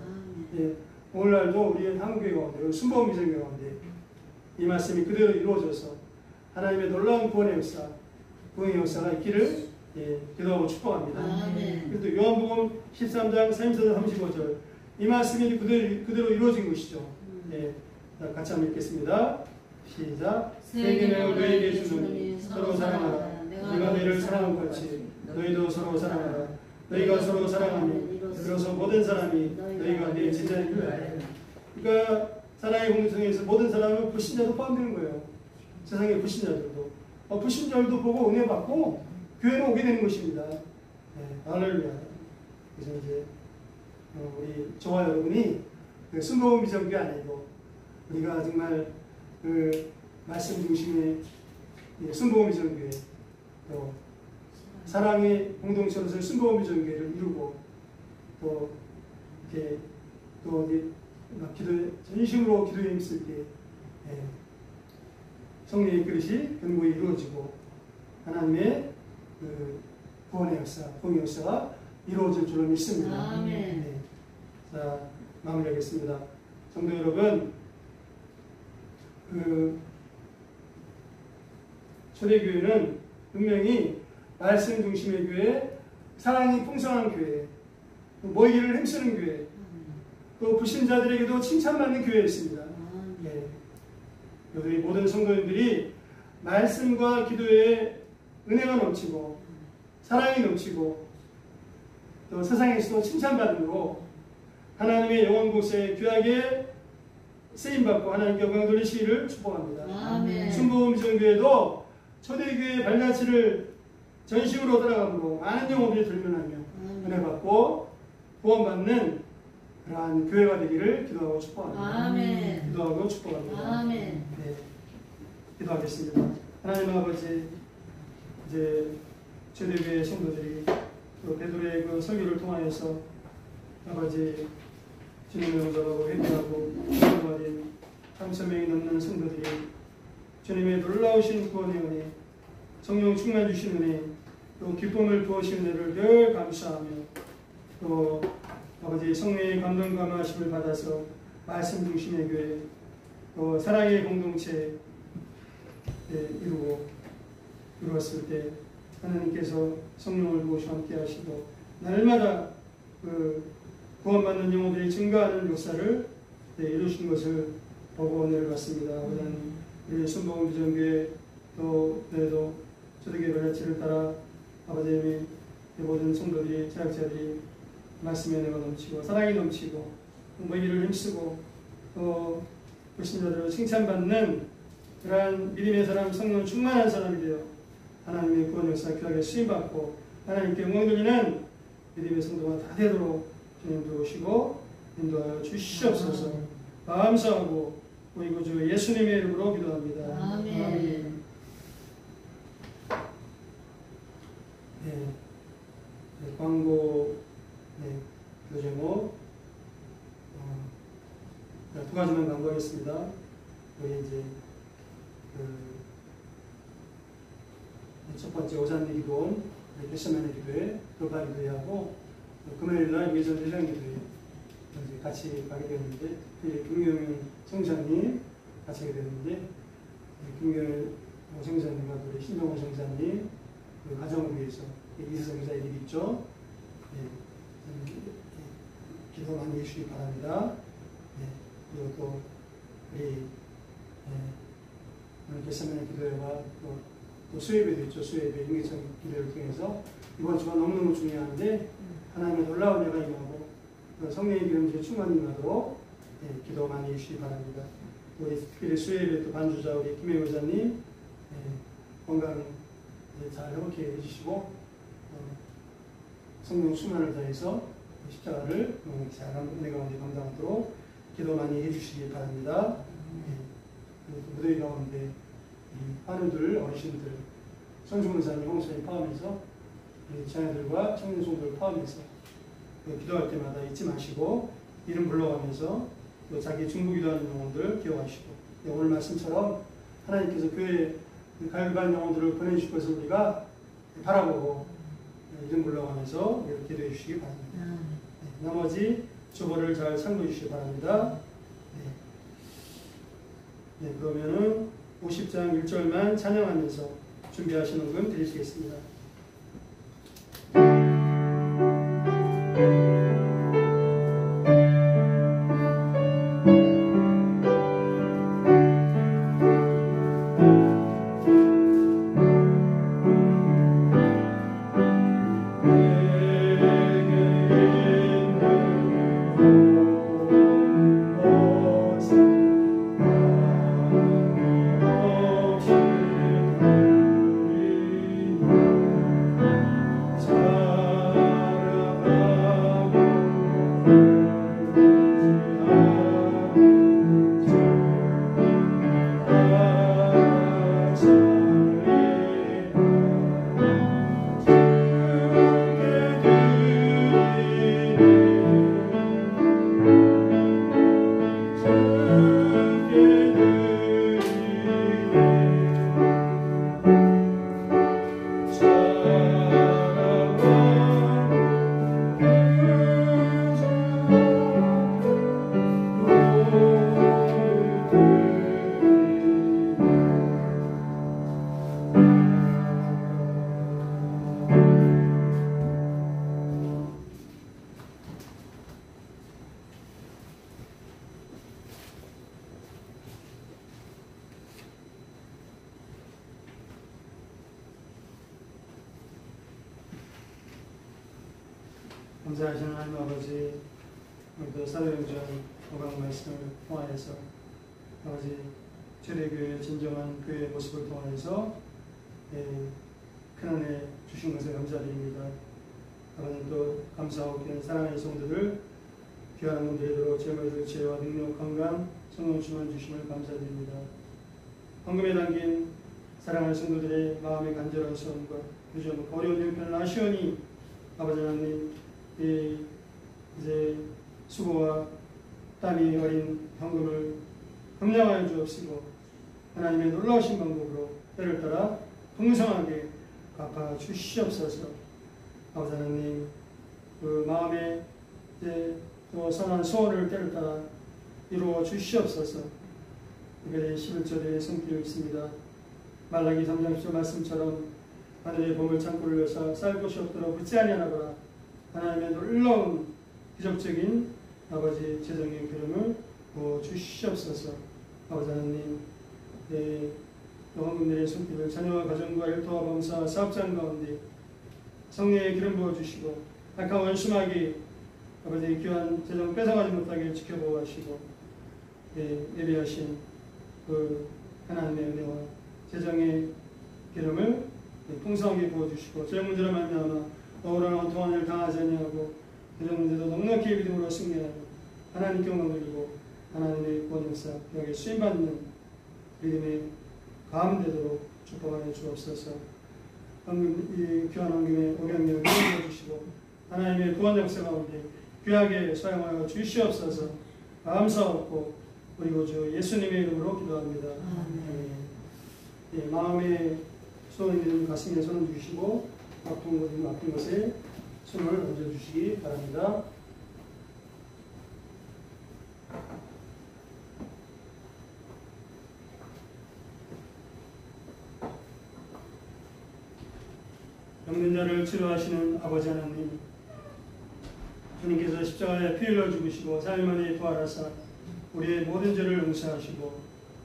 예, 오늘날도 우리 한국교회 가운데 순복음 비전교회 가운데 이 말씀이 그대로 이루어져서 하나님의 놀라운 구원의 역사, 구원의 역사가 있기를 기도하고 축복합니다. 그래도 요한복음 13장 34절 35절 이 말씀이 그대로 이루어진 것이죠. 예, 같이 한번 읽겠습니다. 시작. 세계 내어 너희에게 주노니 서로 사랑하라. 내가 너희를 사랑한 것 같이 너희도 서로 사랑하라. 너희가 서로 사랑하면 그래서 모든 사람이 너희가 내 제자인 줄 알아요. 그러니까 사랑의 공동체에서 모든 사람은 불신자도 포함되는 거예요. 세상의 불신자들도 불신자들도 보고 은혜 받고 교회로 오게 되는 것입니다. 네, 할렐루야. 그래서 이제 우리 저와 여러분이 순복음 비전교회 아니고 우리가 정말 그 말씀 중심의 순복음 비전교회 또 사랑의 공동체로서 순복음 비전교회를 이루고 또 이렇게 또 전심으로 기도에 힘쓸 때 성령의 그릇이 견고히 이루어지고 하나님의 그 구원의 역사, 공의 역사가 이루어질 줄로 믿습니다. 네. 자, 마무리하겠습니다. 성도 여러분, 그 초대교회는 분명히 말씀 중심의 교회, 사랑이 풍성한 교회, 모이기를 힘쓰는 교회, 또 불신자들에게도 칭찬받는 교회였습니다. 예. 우리 모든 성도님들이 말씀과 기도에 은혜가 넘치고 사랑이 넘치고 또 세상에서도 칭찬받음으로 하나님의 영원 곳에 귀하게 쓰임받고 하나님께 영광 돌리시기를 축복합니다. 순복음 비전교회도 초대교회의 발자취를 전심으로 따라가므로 많은 영혼들이 들면하며 은혜받고 구원받는 그러한 교회가 되기를 기도하고 축복합니다. 기도하고 축복합니다. 네, 기도하겠습니다. 하나님 아버지, 이제 초대교회 성도들이 또 베드로의 그 설교를 통하여서 아버지 주님을 영접하고 회개하고 구원받은 3,000명이 넘는 성도들이 주님의 놀라우신 구원의 은혜, 성령 충만 주신 은혜, 또 기쁨을 부으신 은혜를 늘 감사하며 또 아버지 성령의 감동 감화하심을 받아서 말씀 중심의 교회, 또 사랑의 공동체 이루었을 때 하나님께서 성령을 부으시고 함께 하시고 날마다 그 구원받는 영혼들이 증가하는 역사를 이루신 것을 보고 은혜를 받습니다. 우리 순복음 비전교회 또 초대교회 발자취를 따라 아버지의 모든 성도들이 제약자들이 말씀의 은혜가 넘치고 사랑이 넘치고 모이기를 힘쓰고 또 불신자들로 칭찬받는 그러한 믿음의 사람, 성령 충만한 사람이 되어 하나님의 구원 역사 귀하게 수임받고 하나님께 영광 돌리는 믿음의 성도가 다 되도록 주님 도우시고 인도하여 주시옵소서. 감사하고 우리 구주 예수님의 이름으로 기도합니다. 아멘. 광고 교제목 두 가지만 광고하겠습니다. 우리 이제 첫 번째 오산리 기도원, 겟세마네 기도회, 돌파 기도회하고 금요일날 예전 대장 기도회 같이 가게 되었는데 김경영 성장님 같이 하게 되었는데 김경영 성장님과 우리 신동호 성장님 그 가정을 위해서 이세성 기자 일이 있죠. 기도 많이 해주시기 바랍니다. 그리고 또 우리 겟세마네 기도회와 또 수예배도 있죠. 수예배 윤기청 기도회를 통해서 이번 주가 너무너무 중요한데 하나님의 놀라운 예가 임하고 성령의 기름지에 충만히 임하도록 기도 많이 해주시기 바랍니다. 우리 특별히 수예배 또 반주자 우리 김혜우 의장님 건강 잘 회복해 해주시고 성령 충만을 다해서 십자가를 잘한 은혜 가운데 감당하도록 기도 많이 해주시기 바랍니다. 무더위 가운데 하늘들 어르신들 선수문사님, 홍수님 포함해서 자녀들과 청년 성도를 포함해서 기도할 때마다 잊지 마시고 이름 불러가면서 또 자기 중보기도하는 영혼들 기억하시고 오늘 말씀처럼 하나님께서 교회 갈급한 영혼들을 보내주실 것을 우리가 바라보고 이름 불러가면서 기도해 주시기 바랍니다. 나머지 주보를 잘 참고해 주시기 바랍니다. 그러면은 50장 1절만 찬양하면서 준비하시는 분 드리시겠습니다. 감사하시는 하나님 아버지, 오늘도 사도행전 5강 말씀을 통하여서 아버지 주례교회의 진정한 교회의 모습을 통하여서 큰 은혜 주신 것을 감사드립니다. 아버지 또 감사하고 기는 사랑하는 성도들 귀한 분들에도록 제물들 지혜와 능력 건강 성령 충만 주심을 감사드립니다. 헌금에 담긴 사랑하는 성도들의 마음의 간절한 소원과 요즘 어려운 형편을 아시오니 아버지 하나님 이제 수고와 땀이 어린 헌금을 감량하여 주옵시고 하나님의 놀라우신 방법으로 때를 따라 풍성하게 갚아 주시옵소서. 아버지 하나님 그 마음에 이제 또 선한 소원을 때를 따라 이루어 주시옵소서. 이번에 11절에 성필이 있습니다. 말라기 3장 10절 말씀처럼 하늘의 봄을 창고를 여사 쌀 곳이 없도록 붙지 아니하나보라. 하나님의 놀라운 기적적인 아버지 재정의 기름을 부어 주시옵소서. 아버지 하나님 헌금들의 손길을 자녀와 가정과 일터와 범사 사업장 가운데 성령의 기름 부어 주시고 악한 원수마귀 아버지 귀한 재정 뺏어가지 못하게 지켜보아 하시고 예비하신 그 하나님의 은혜와 재정의 기름을 풍성하게 부어주시고 재정 문제로 말미암아 억울한 원통한 일을 당하지 아니하고 재정 문제도 넉넉히 믿음으로 승리하고 하나님께 영광 돌리고 하나님의 구원 역사 여기에 쓰임받는 믿음의 가운데도록 축복하여 주옵소서. 이 귀한 헌금의 오병력을 이루어주시고 하나님의 구원 역사 가운데 귀하게 사용하여 주시옵소서. 감사하고 우리 구주 예수님의 이름으로 기도합니다. 마음의 손을 있는 가슴에 손을 주시고 아픈 곳에 손을 얹어주시기 바랍니다. 병든 자를 치료하시는 아버지 하나님, 주님께서 십자가에 피 흘려 죽으시고 3일 만에 부활하사 우리의 모든 죄를 용서하시고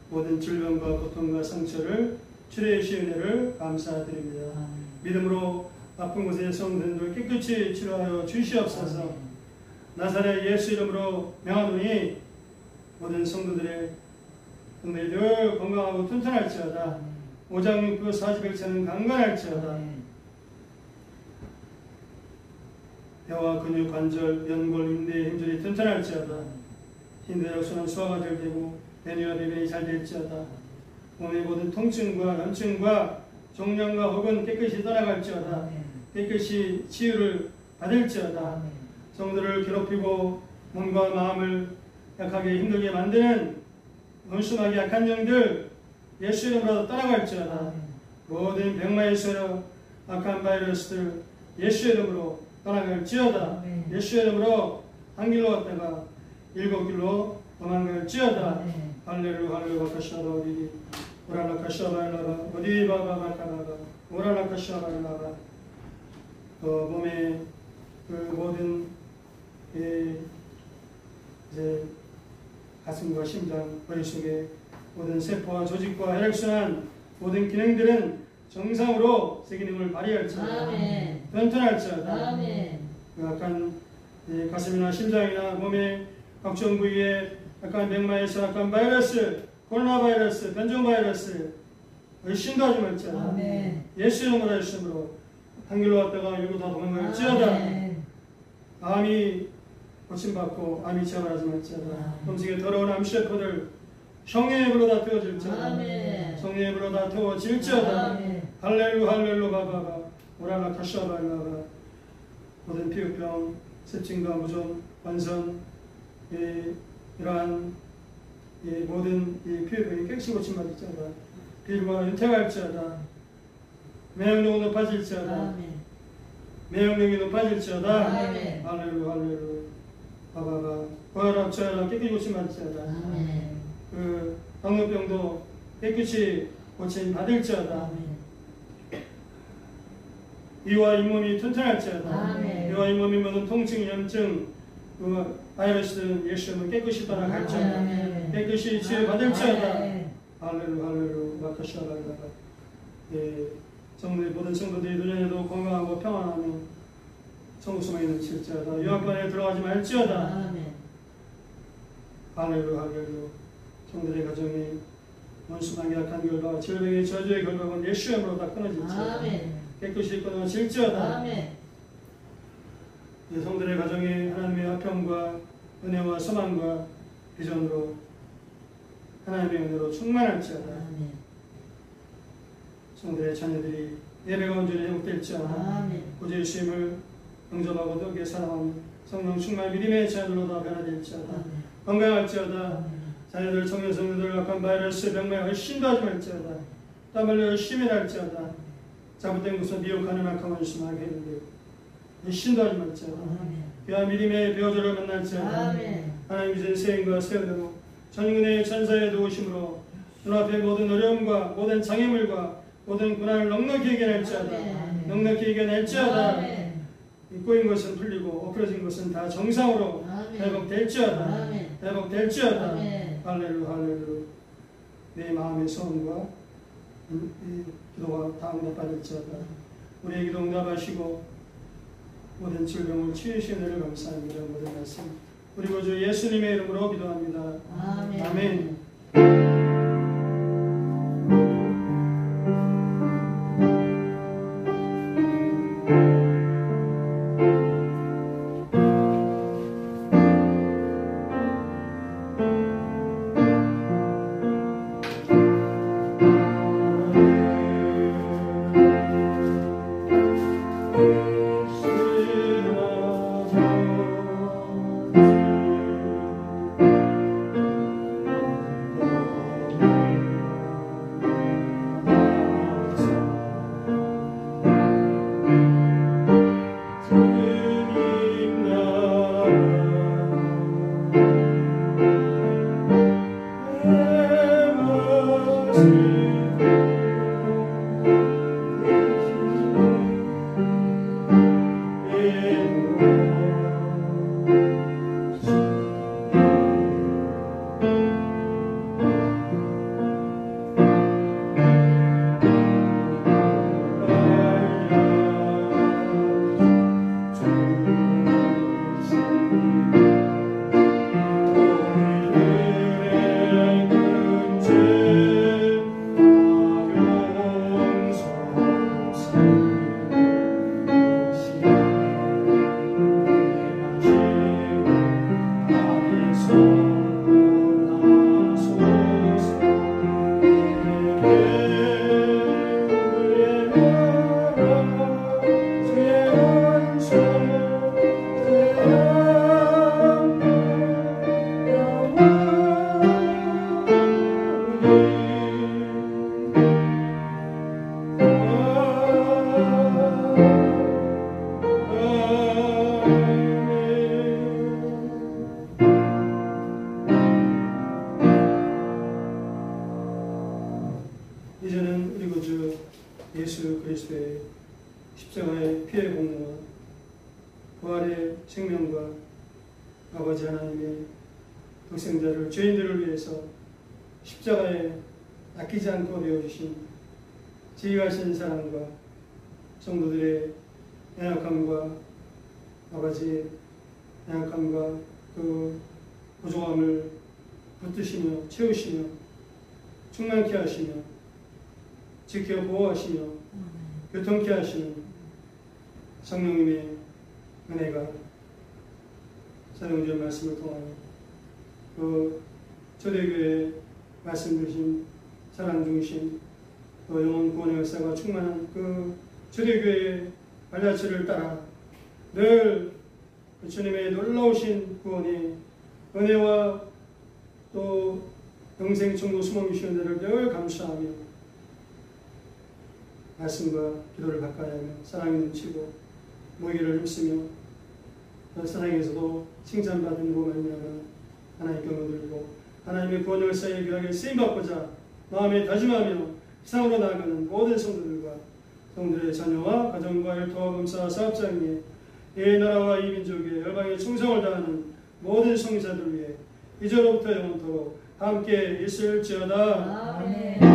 모든 질병과 고통과 상처를 치료해 주신 은혜를 감사드립니다. 믿음으로 아픈 곳에 성도들 깨끗이 치료하여 주시옵소서. 나사렛 예수 이름으로 명하노니 모든 성도들의 건강이 늘 건강하고 튼튼할지어다. 오장육부 사지백체는 강건할지어다. 뼈와 근육, 관절, 연골, 인대, 힘줄이 튼튼할지어다. 힘대로 손은 소화가 잘 되고 배뇨와 배변이 잘 될지어다. 몸의 모든 통증과 염증과 종양과 혹은 깨끗이 떠나갈지어다. 깨끗이 치유를 받을지어다. 성도를 괴롭히고 몸과 마음을 약하게 힘들게 만드는 원수마귀 약한 영들 예수 이름으로 떠나갈지어다. 모든 병마에서 악한 바이러스들 예수 이름으로 떠나갈지어다. 예수 이름으로 한 길로 왔다가 7길로 도망갈지어다. 할렐루야 할렐루야 카샤바 어디 오라라 카샤바일라바 어디 바바바카나바 오라라 카샤바일라바 몸의 그 모든 이제 가슴과 심장, 머릿속에 모든 세포와 조직과 혈액순환 모든 기능들은 정상으로 새 기능을 발휘할지어다. 튼튼할지어다. 약간 가슴이나 심장이나 몸의 각종 부위에 약간 백마에서 약간 바이러스, 코로나 바이러스, 변종 바이러스 신도하지 말지어다. 예수 이름으로 예수 이름으로 한 길로 왔다가 일로 다 도망갈지어다. 암이 고침받고 암이 재발하지 말지어다. 음식에 더러운 암세포들 성령의 불로 다 태워질지어다. 성령의 불로 다 태워질지어다. 할렐루 할렐루 바바바 오라라 카샤바일라바 모든 피부병, 습진과 무좀, 관선 이러한 모든 피부병이 깨끗이 고침받을지어다. 피부가 윤택할지어다. 면역력이 높아질지어다. 면역력이 높아질지어다. 할렐루 할렐루 바바바 고혈압 저혈압 깨끗이 고침받을지어다. 그 당뇨병도 깨끗이 고침받을지어다. 이와 잇몸이 튼튼할지어다. 이와 잇몸이 모든 통증, 염증, 그 바이러스들은 예수 이름으로 깨끗이 떠나갈지어다. 깨끗이 치유받을지어다. 할렐루 할렐루 마카샤발라바 성도들 모든 성도들이 노년에도 건강하고 평안하며 성숙함에 넘칠지어다. 유학관에 들어가지 말지어다. 할렐루 할렐루 성도들의 가정이 원수망이 약한 결과 질병의 저주의 결과는 예수 이름으로 다 끊어질지어다. 깨끗이 끊어질지어다. 성도들의 가정이 하나님의 화평과 은혜와 소망과 비전으로 하나님의 은혜로 충만할지어다. 성도들의 자녀들이 예배가 온전히 회복될지어다. 구주 예수님을 영접하고 뜨겁게 사랑하는 성령 충만 믿음의 자녀들로 다 변화될지어다. 건강할지어다. 자녀들, 청년 성도들 악한 바이러스 병마에 훨씬도 하지 말지어다. 땀 흘려 열심히 날지어다. 잘못된 것은 미혹하는 악한 원수만 하게 했는데 열심도 하지 말지어다. 귀한 믿음의 배우자를 만날지어다. 하나님 이제 세인과 세우되고 전인의 천사의 도우심으로 눈앞의 모든 어려움과 모든 장애물과 모든 고난을 넉넉히 이겨낼지어다. 넉넉히 이겨낼지어다. 꼬인 것은 풀리고 엎어진 것은 다 정상으로 회복될지어다. 회복될지어다. 할렐루 할렐루 내 마음의 소원과 기도가 다 응답받을지어다. 우리의 기도 응답하시고 모든 질병을 치유하시는 은혜를 감사합니다. 모든 말씀 우리 구주 예수님의 이름으로 기도합니다. 아멘. 이제는 우리 구주 예수 그리스도의 십자가의 피의 공로와 부활의 생명과 아버지 하나님의 독생자를 죄인들을 위해서 십자가에 아끼지 않고 되어주신 지혜하신 사랑과 성도들의 연약함과 아버지의 연약함과 그 부족함을 붙드시며 채우시며 충만케 하시며 지켜 보호하시며 교통케 하시는 성령님의 은혜가 사도행전 말씀을 통하여 그 초대교회에 말씀 주신 사랑 중심 또 영혼 구원의 역사가 충만한 그 초대교회의 발자취를 따라 늘 주님의 놀라우신 구원의 은혜와 또 영생 천국 수목 주시는 데를 늘 감사하며 말씀과 기도를 가까이 하며 사랑이 넘치고 모이기를 힘쓰며 사랑에서도 칭찬받은 고만이라가 하나님께 얻어들고 하나님의 구원의 역사에 귀하게 쓰임받고자 마음에 다짐하며 세상으로 나아가는 모든 성도들과 성도들의 자녀와 가정과 일터와 검사 사업장에 이 나라와 이 민족의 열방에 충성을 다하는 모든 성사들 위해 이제로부터 영원토록 함께 있을지어다. 아멘.